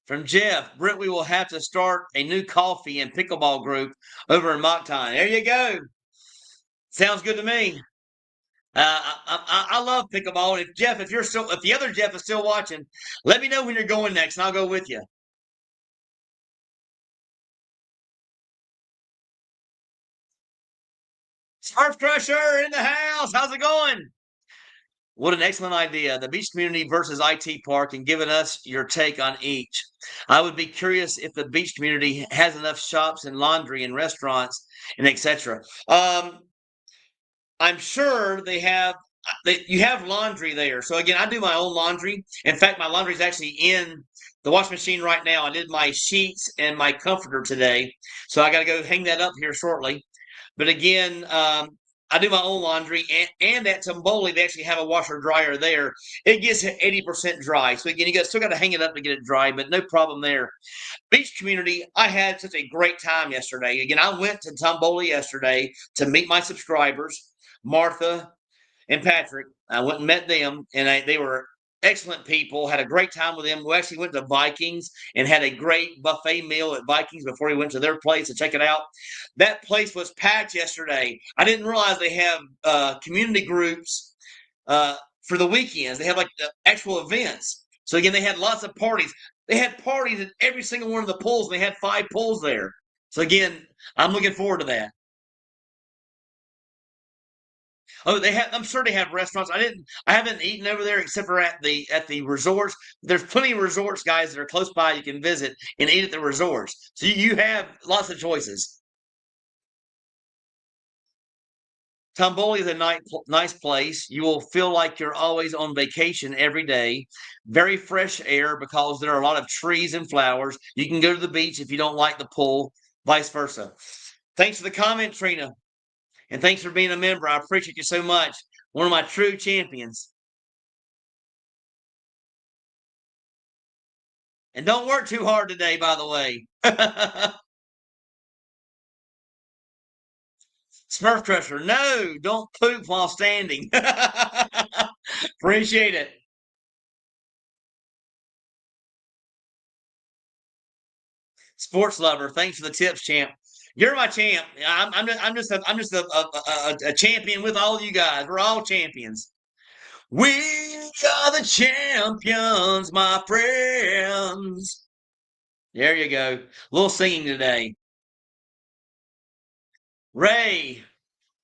From Jeff, Britt, we will have to start a new coffee and pickleball group over in Mocktown. There you go. Sounds good to me. I love pickleball. If Jeff, if the other Jeff is still watching, let me know when you're going next, and I'll go with you. Surf Crusher in the house. How's it going? What an excellent idea. The beach community versus IT park and giving us your take on each. I would be curious if the beach community has enough shops and laundry and restaurants and etc. I'm sure they have. You have laundry there. So again, I do my own laundry. In fact, my laundry is actually in the washing machine right now. I did my sheets and my comforter today, so I got to go hang that up here shortly. But again, I do my own laundry, and at Tomboli, they actually have a washer dryer there. It gets 80% dry. So again, still got to hang it up to get it dry, but no problem there. Beach community, I had such a great time yesterday. Again, I went to Tomboli yesterday to meet my subscribers, Martha and Patrick. I went and met them, and they were excellent people. Had a great time with them. We actually went to Vikings and had a great buffet meal at Vikings before we went to their place to check it out. That place was packed yesterday. I didn't realize they have community groups for the weekends. They have like the actual events. So again, they had lots of parties. They had parties at every single one of the pools, and they had 5 pools there. So again, I'm looking forward to that. Oh, they have. I'm sure they have restaurants. I haven't eaten over there except for at the resorts. There's plenty of resorts, guys, that are close by. You can visit and eat at the resorts. So you have lots of choices. Tomboli is a nice place. You will feel like you're always on vacation every day. Very fresh air because there are a lot of trees and flowers. You can go to the beach if you don't like the pool, vice versa. Thanks for the comment, Trina. And thanks for being a member. I appreciate you so much. One of my true champions. And don't work too hard today, by the way. Smurf Crusher, no, don't poop while standing. Appreciate it. Sports lover, thanks for the tips, champ. You're my champ. I'm just a champion with all you guys. We're all champions. We are the champions, my friends. There you go. A little singing today. Ray,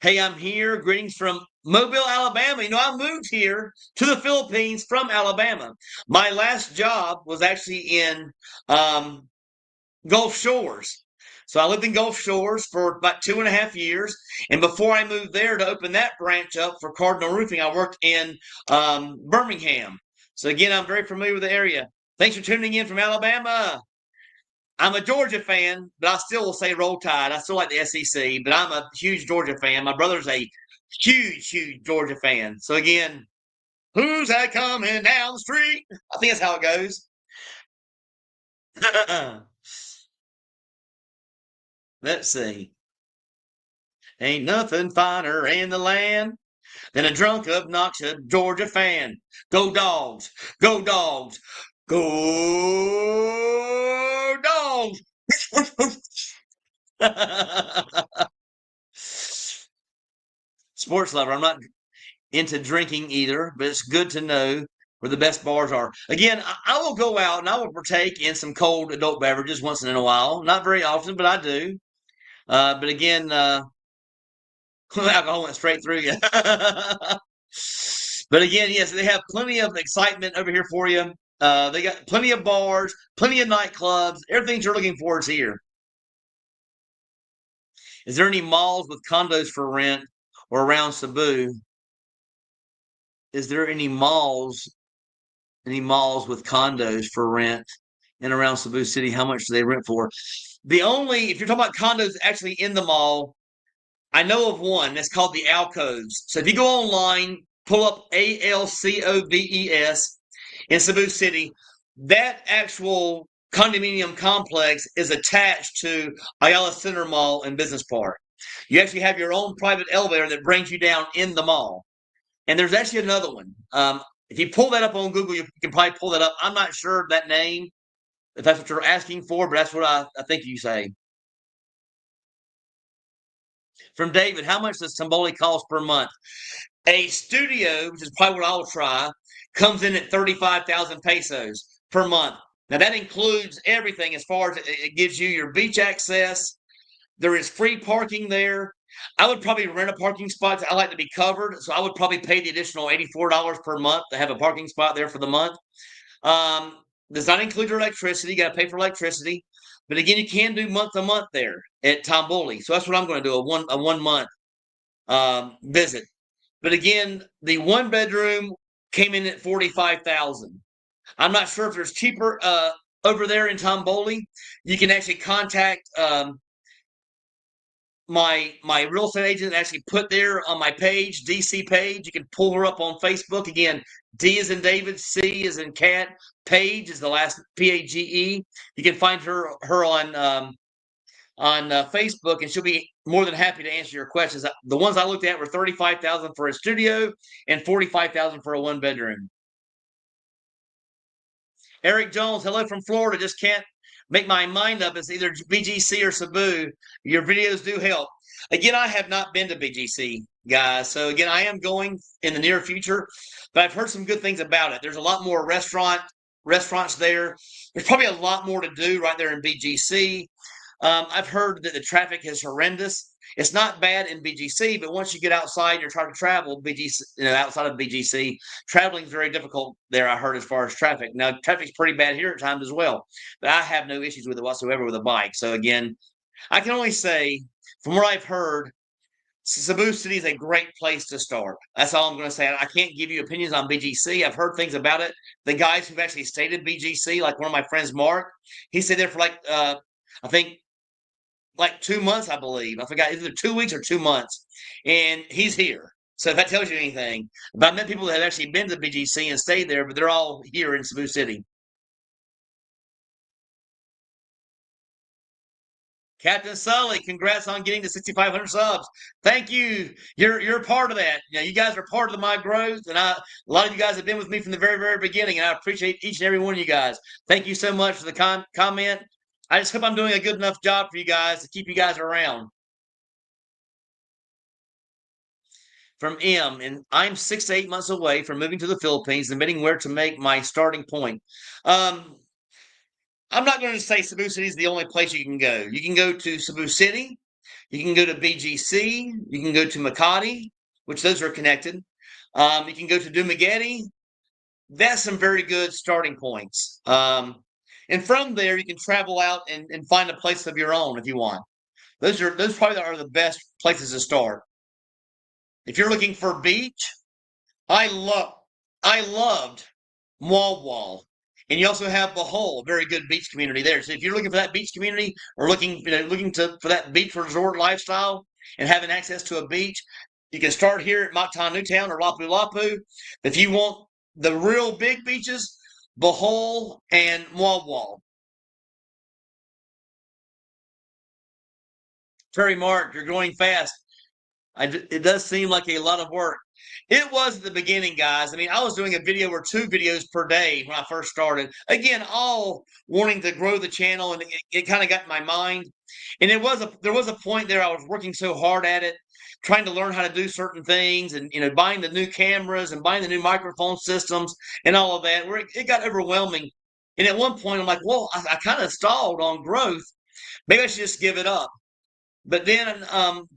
hey, I'm here. Greetings from Mobile, Alabama. I moved here to the Philippines from Alabama. My last job was actually in um, Gulf Shores. So I lived in Gulf Shores for about 2.5 years. And before I moved there to open that branch up for Cardinal Roofing, I worked in Birmingham. So again, I'm very familiar with the area. Thanks for tuning in from Alabama. I'm a Georgia fan, but I still will say Roll Tide. I still like the SEC, but I'm a huge Georgia fan. My brother's a huge Georgia fan. So again, who's that coming down the street? I think that's how it goes. Let's see. Ain't nothing finer in the land than a drunk, obnoxious Georgia fan. Go dogs! Go dogs! Go dogs! Sports lover. I'm not into drinking either, but it's good to know where the best bars are. Again, I will go out and I will partake in some cold adult beverages once in a while. Not very often, but I do. But again, alcohol went straight through you. But again, yes, they have plenty of excitement over here for you. They got plenty of bars, plenty of nightclubs. Everything you're looking for is here. Is there any malls with condos for rent or around Cebu? Is there any malls with condos for rent in around Cebu City? How much do they rent for? If you're talking about condos actually in the mall, I know of one that's called the Alcoves. So if you go online, pull up ALCOVES in Cebu City, that actual condominium complex is attached to Ayala Center Mall and Business Park. You actually have your own private elevator that brings you down in the mall. And there's actually another one. If you pull that up on Google, you can probably pull that up. I'm not sure of that name, if that's what you're asking for, but that's what I think you say. From David, how much does Tomboli cost per month? A studio, which is probably what I'll try, comes in at 35,000 pesos per month. Now that includes everything as far as it gives you your beach access. There is free parking there. I would probably rent a parking spot. I like to be covered, so I would probably pay the additional $84 per month to have a parking spot there for the month. Does not include your electricity. You got to pay for electricity, but again, you can do month to month there at Tomboli. So that's what I'm going to do, a 1 month visit. But again, the one bedroom came in at 45,000. I'm not sure if there's cheaper over there in Tomboli. You can actually contact my real estate agent actually put there on my page, DC page. You can pull her up on Facebook. Again, D is in David, C is in Cat, Page is the last Page. You can find her on Facebook, and she'll be more than happy to answer your questions. The ones I looked at were 35,000 for a studio and 45,000 for a one bedroom. Eric Jones, hello from Florida. Just can't make my mind up. It's either BGC or Cebu. Your videos do help. Again, I have not been to BGC, guys. So again, I am going in the near future, but I've heard some good things about it. There's a lot more restaurants there. There's probably a lot more to do right there in BGC. I've heard that the traffic is horrendous. It's not bad in BGC, but once you get outside and you're trying to travel outside of BGC, traveling is very difficult there, I heard, as far as traffic. Now, traffic's pretty bad here at times as well, but I have no issues with it whatsoever with a bike. So again, I can only say, from what I've heard, Cebu City is a great place to start. That's all I'm going to say. I can't give you opinions on BGC. I've heard things about it. The guys who've actually stayed at BGC, like one of my friends, Mark, he stayed there for I think, 2 months, I believe. I forgot, either 2 weeks or 2 months. And he's here. So if that tells you anything, but I met people that have actually been to BGC and stayed there, but they're all here in Cebu City. Captain Sully, congrats on getting to 6,500 subs. Thank you. You're a part of that. You guys are part of my growth, and a lot of you guys have been with me from the very, very beginning, and I appreciate each and every one of you guys. Thank you so much for the comment. I just hope I'm doing a good enough job for you guys to keep you guys around. From M, and I'm 6 to 8 months away from moving to the Philippines, debating where to make my starting point. I'm not going to say Cebu City is the only place you can go. You can go to Cebu City. You can go to BGC. You can go to Makati, which those are connected. You can go to Dumaguete. That's some very good starting points. And from there, you can travel out and find a place of your own if you want. Those probably are the best places to start. If you're looking for beach, I loved Wall. And you also have Bohol, a very good beach community there. So if you're looking for that beach community or looking for that beach resort lifestyle and having access to a beach, you can start here at Mactan Newtown or Lapu-Lapu. If you want the real big beaches, Bohol and Wall. Terry Mark, you're going fast. It does seem like a lot of work. It was at the beginning, guys. I mean, I was doing a video or 2 videos per day when I first started. Again, all wanting to grow the channel, and it kind of got in my mind. And there was a point there I was working so hard at it, trying to learn how to do certain things, and buying the new cameras and buying the new microphone systems and all of that, where it got overwhelming. And at one point, I'm like, well, I kind of stalled on growth. Maybe I should just give it up. But then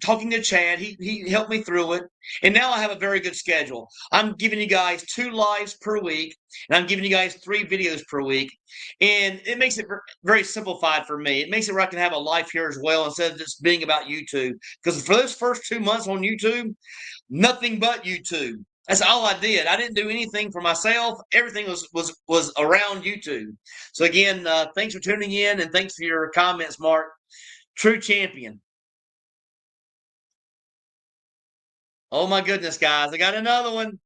talking to Chad, he helped me through it. And now I have a very good schedule. I'm giving you guys 2 lives per week, and I'm giving you guys 3 videos per week. And it makes it very simplified for me. It makes it where I can have a life here as well instead of just being about YouTube. Because for those first 2 months on YouTube, nothing but YouTube. That's all I did. I didn't do anything for myself. Everything was around YouTube. So again, thanks for tuning in, and thanks for your comments, Mark. True champion. Oh my goodness, guys. I got another one.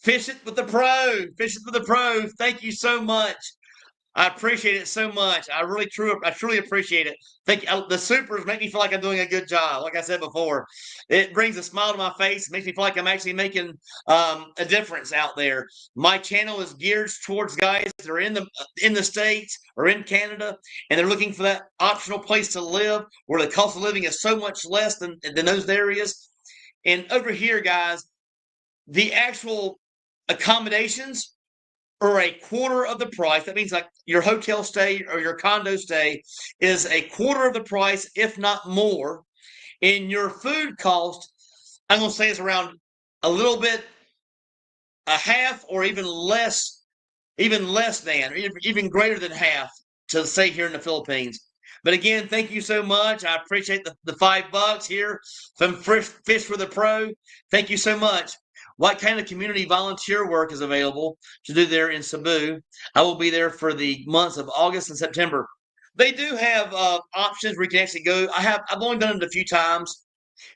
Fish it with the pro. Fish it with the pro. Thank you so much. I appreciate it so much. I truly appreciate it. Thank you. The supers make me feel like I'm doing a good job. Like I said before, it brings a smile to my face. It makes me feel like I'm actually making a difference out there. My channel is geared towards guys that are in the States or in Canada, and they're looking for that optional place to live where the cost of living is so much less than those areas. And over here, guys, the actual accommodations are a quarter of the price. That means like your hotel stay or your condo stay is a quarter of the price, if not more. And your food cost, I'm going to say it's around a little bit, a half or even less than, or even greater than half to say here in the Philippines. But again, thank you so much. I appreciate the $5 here from Fish for the Pro. Thank you so much. What kind of community volunteer work is available to do there in Cebu? I will be there for the months of August and September. They do have options where you can actually go. I've only done it a few times,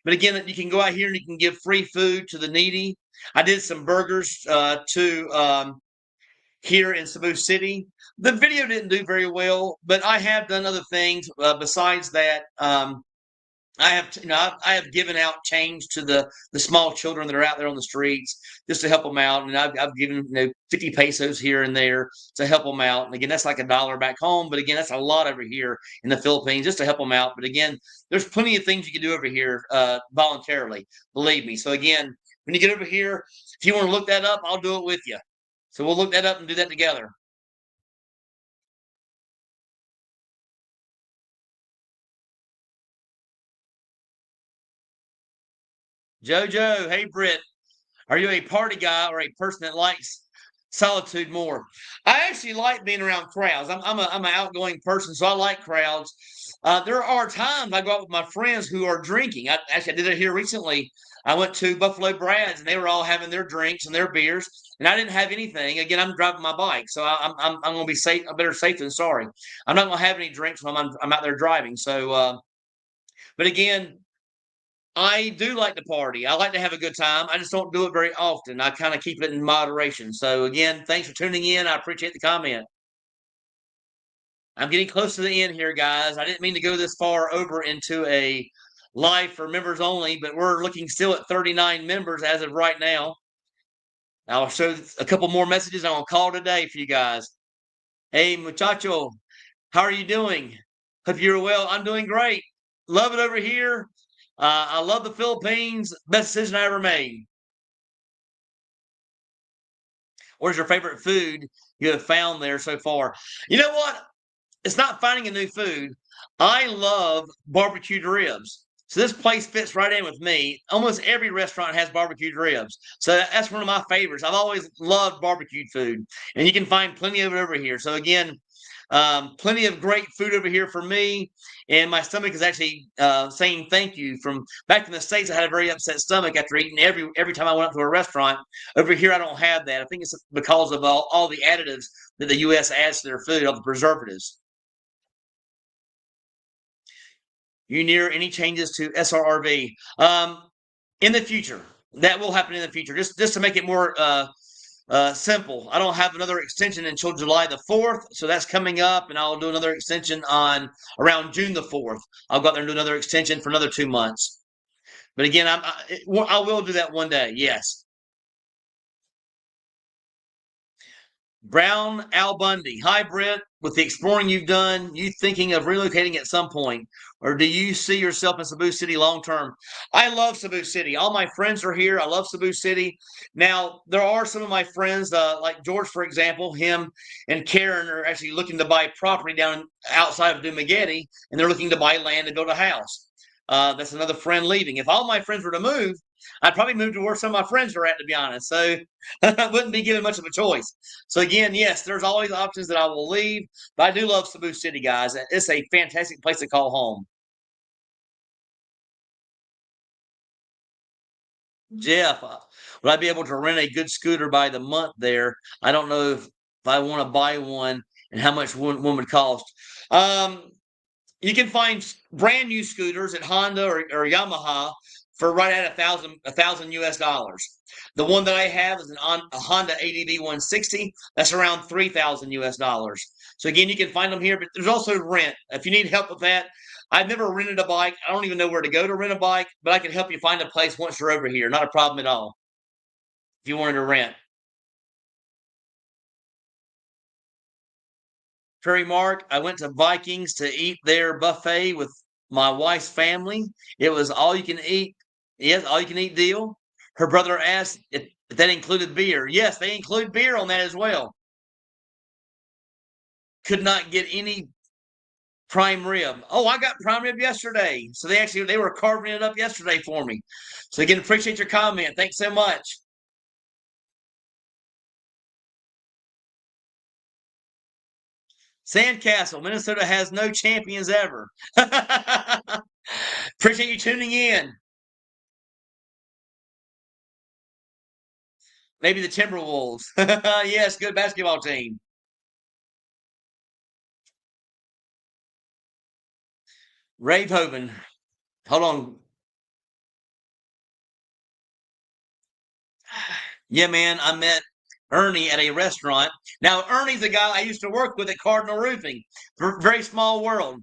but again, you can go out here and you can give free food to the needy. I did some burgers to here in Cebu City. The video didn't do very well, but I have done other things besides that. I have, I have given out change to the small children that are out there on the streets just to help them out, and I've given 50 pesos here and there to help them out. And again, that's like $1 back home, but again, that's a lot over here in the Philippines just to help them out. But again, there's plenty of things you can do over here voluntarily, believe me. So again, when you get over here, if you want to look that up, I'll do it with you. So we'll look that up and do that together. Jojo, hey Britt, are you a party guy or a person that likes solitude more? I actually like being around crowds. I'm an outgoing person, so I like crowds. There are times I go out with my friends who are drinking. I did it here recently. I went to Buffalo Brad's and they were all having their drinks and their beers, and I didn't have anything. Again, I'm driving my bike, so I'm going to be safe. I'm better safe than sorry. I'm not going to have any drinks when I'm out there driving. So, but again, I do like to party. I like to have a good time. I just don't do it very often. I kind of keep it in moderation. So again, thanks for tuning in. I appreciate the comment. I'm getting close to the end here, guys. I didn't mean to go this far over into a live for members only, but we're looking still at 39 members as of right now. I'll show a couple more messages. I'm gonna call today for you guys. Hey, muchacho, how are you doing? Hope you're well. I'm doing great. Love it over here. I love the Philippines. Best decision I ever made. What is your favorite food you have found there so far? You know what? It's not finding a new food. I love barbecued ribs. So this place fits right in with me. Almost every restaurant has barbecued ribs. So that's one of my favorites. I've always loved barbecued food, and you can find plenty of it over here. So again, plenty of great food over here for me, and my stomach is actually saying thank you. From back in the States, I had a very upset stomach after eating every time I went up to a restaurant. Over here, I don't have that. I think it's because of all the additives that the U.S. adds to their food, all the preservatives. You near any changes to SRRV? In the future, that will happen in the future. Just to make it more simple. I don't have another extension until July the 4th, so that's coming up, and I'll do another extension on around June the 4th. I'll go out there and do another extension for another 2 months. But again, I will do that one day. Yes. Brown Al Bundy. Hi, Brett. With the exploring you've done, you thinking of relocating at some point, or do you see yourself in Cebu City long term? I love Cebu City. All my friends are here. I love Cebu City. Now, there are some of my friends, like George, for example. Him and Karen are actually looking to buy property down outside of Dumaguete, and they're looking to buy land and build a house. That's another friend leaving. If all my friends were to move, I'd probably move to where some of my friends are at, to be honest. So I wouldn't be given much of a choice. So again, yes, there's always options that I will leave, but I do love Cebu City, guys. It's a fantastic place to call home. Jeff, would I be able to rent a good scooter by the month there? I don't know if I want to buy one and how much one would cost. Um, you can find brand new scooters at Honda or Yamaha for right at a thousand US dollars. The one that I have is a Honda ADV 160. That's around 3,000 US dollars. So again, you can find them here, but there's also rent. If you need help with that, I've never rented a bike. I don't even know where to go to rent a bike, but I can help you find a place once you're over here. Not a problem at all. If you wanted to rent. Curry Mark, I went to Vikings to eat their buffet with my wife's family. It was all you can eat. Yes, all you can eat deal. Her brother asked if that included beer. Yes, they include beer on that as well. Could not get any Prime rib. Oh, I got prime rib yesterday. So they were carving it up yesterday for me. So again, appreciate your comment. Thanks so much. Sandcastle, Minnesota has no champions ever. Appreciate you tuning in. Maybe the Timberwolves. Yes, good basketball team. Ravehoven. Hold on. Yeah, man, I met Ernie at a restaurant. Now, Ernie's a guy I used to work with at Cardinal Roofing. Very small world.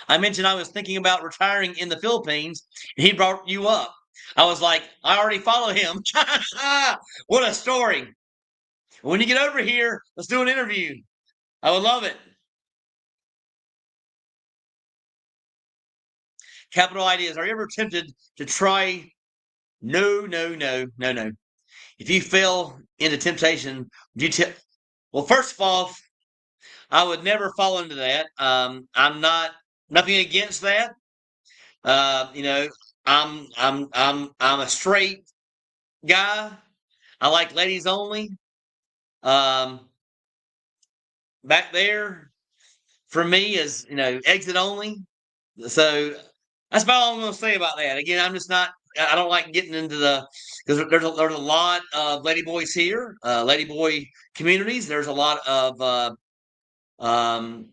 I mentioned I was thinking about retiring in the Philippines, and he brought you up. I was like, I already follow him. What a story. When you get over here, let's do an interview. I would love it. Capital ideas. Are you ever tempted to try? No, no, no, no, no. If you fell into temptation, do you tip? Well, first of all, I would never fall into that. I'm not nothing against that. You know, I'm a straight guy. I like ladies only. Um, back there for me is exit only. So that's about all I'm going to say about that. Again, I'm just not. I don't like getting into the because there's a lot of lady boys here, lady boy communities. There's a lot of um,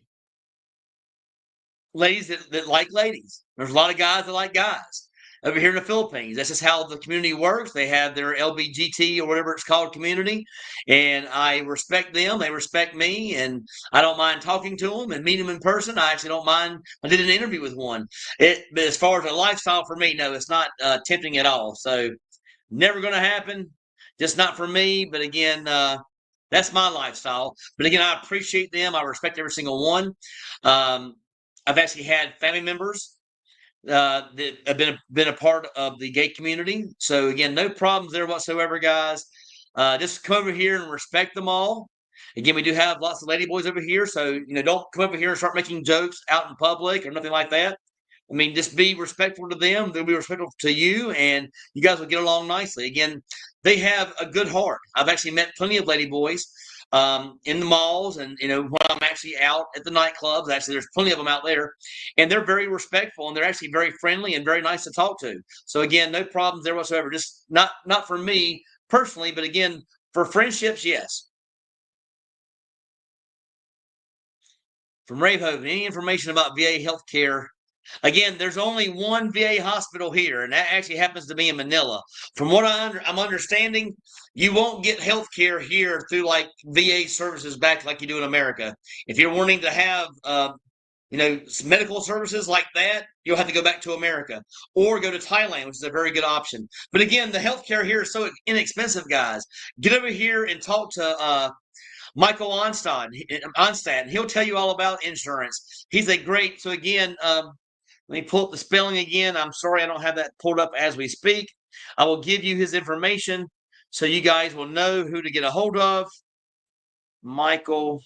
ladies that like ladies. There's a lot of guys that like guys over here in the Philippines. That's just how the community works. They have their LBGT or whatever it's called community, and I respect them. They respect me, and I don't mind talking to them and meeting them in person. I actually don't mind. I did an interview with one. But as far as a lifestyle for me, no, it's not tempting at all. So never going to happen. Just not for me. But again, that's my lifestyle. But again, I appreciate them. I respect every single one. Um, I've actually had family members that have been a part of the gay community. So again, no problems there whatsoever, guys. Just come over here and respect them all. Again, we do have lots of lady boys over here, so don't come over here and start making jokes out in public or nothing like that. I mean, just be respectful to them. They'll be respectful to you, and you guys will get along nicely. Again, they have a good heart. I've actually met plenty of lady boys in the malls, and when I'm actually out at the nightclubs. Actually, there's plenty of them out there, and they're very respectful, and they're actually very friendly and very nice to talk to. So again, no problems there whatsoever. Just not for me personally, but again, for friendships, yes. From Ravehoven, any information about VA healthcare? Again, there's only one VA hospital here, and that actually happens to be in Manila. From what I'm understanding, you won't get health care here through like VA services back like you do in America. If you're wanting to have, medical services like that, you'll have to go back to America or go to Thailand, which is a very good option. But again, the healthcare here is so inexpensive, guys. Get over here and talk to Michael Onstad. He'll tell you all about insurance. He's a great. So again, let me pull up the spelling again. I'm sorry I don't have that pulled up as we speak. I will give you his information so you guys will know who to get a hold of. Michael.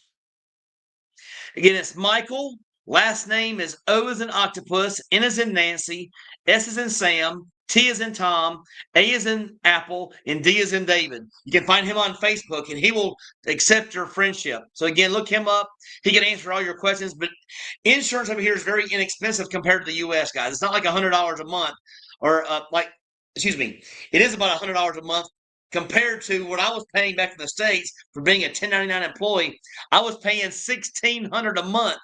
Again, it's Michael. Last name is O as in octopus, N as in Nancy, S as in Sam, T as in Tom, A as in Apple, and D as in David. You can find him on Facebook, and he will accept your friendship. So again, look him up. He can answer all your questions. But insurance over here is very inexpensive compared to the U.S., guys. It's not like $100 a month, or excuse me, it is about $100 a month compared to what I was paying back in the States for being a 1099 employee. I was paying $1,600 a month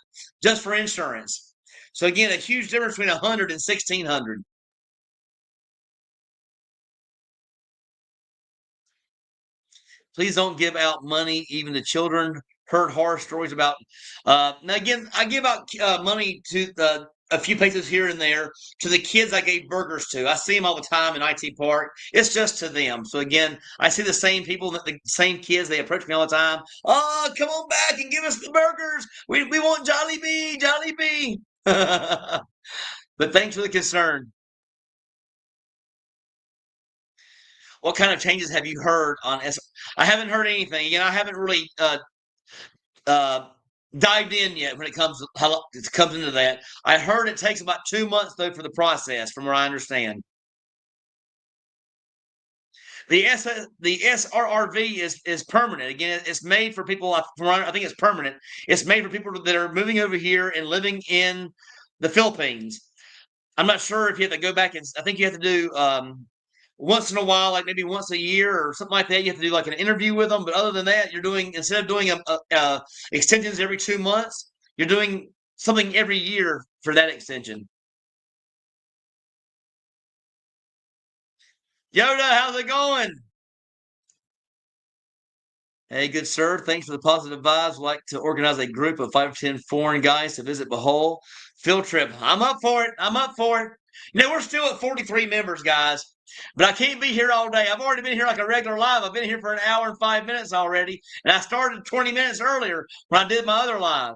just for insurance. So again, a huge difference between 100 and 1,600. Please don't give out money even to children. Heard horror stories about. Now again, I give out money to a few places here and there to the kids I gave burgers to. I see them all the time in IT Park. It's just to them. So again, I see the same people, the same kids. They approach me all the time. Oh, come on back and give us the burgers. We want Jollibee, Jollibee. But thanks for the concern. What kind of changes have you heard on S? I haven't heard anything. Again, I haven't really uh, dived in yet when it comes to how it comes into that. I heard it takes about 2 months though for the process, from what I understand. The SRRV is permanent. Again, it's made for people. I think it's permanent. It's made for people that are moving over here and living in the Philippines. I'm not sure if you have to go back and I think you have to do once in a while, like maybe once a year or something like that. You have to do like an interview with them. But other than that, you're doing instead of doing extensions every 2 months, you're doing something every year for that extension. Yoda, how's it going? Hey, good sir. Thanks for the positive vibes. I'd like to organize a group of 5 or 10 foreign guys to visit Bohol field trip. I'm up for it. I'm up for it. We're still at 43 members, guys, but I can't be here all day. I've already been here like a regular live. I've been here for an hour and 5 minutes already, and I started 20 minutes earlier when I did my other live.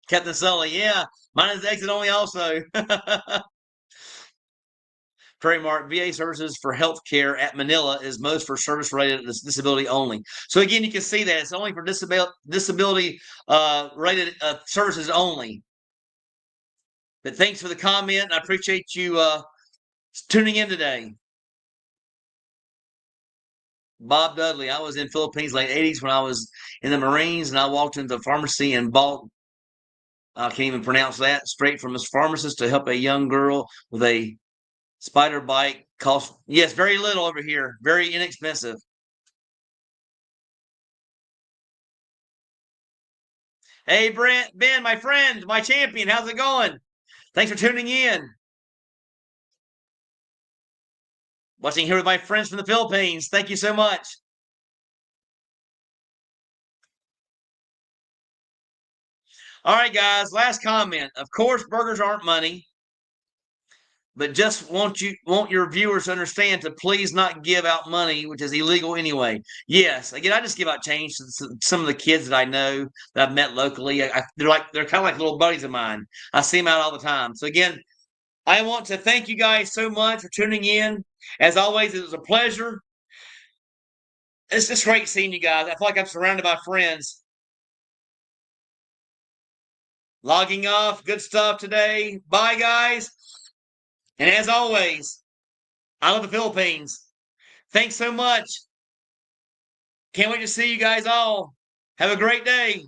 Captain Sully, yeah, mine is exit only also. Trademark VA services for healthcare at Manila is most for service rated disability only. So again, you can see that it's only for disability rated services only. But thanks for the comment. I appreciate you tuning in today. Bob Dudley, I was in Philippines late 80s when I was in the Marines, and I walked into the pharmacy and bought, I can't even pronounce that, straight from his pharmacist to help a young girl with a spider bite. Cost, yes, very little over here, very inexpensive. Hey, Brent, Ben, my friend, my champion, how's it going? Thanks for tuning in. Watching here with my friends from the Philippines. Thank you so much. All right, guys, last comment. Of course, burgers aren't money, but just want your viewers to understand to please not give out money, which is illegal anyway. Yes, again, I just give out change to some of the kids that I know that I've met locally. They're kind of like little buddies of mine. I see them out all the time. So again, I want to thank you guys so much for tuning in. As always, it was a pleasure. It's just great seeing you guys. I feel like I'm surrounded by friends. Logging off. Good stuff today. Bye, guys. And as always, I love the Philippines. Thanks so much. Can't wait to see you guys all. Have a great day.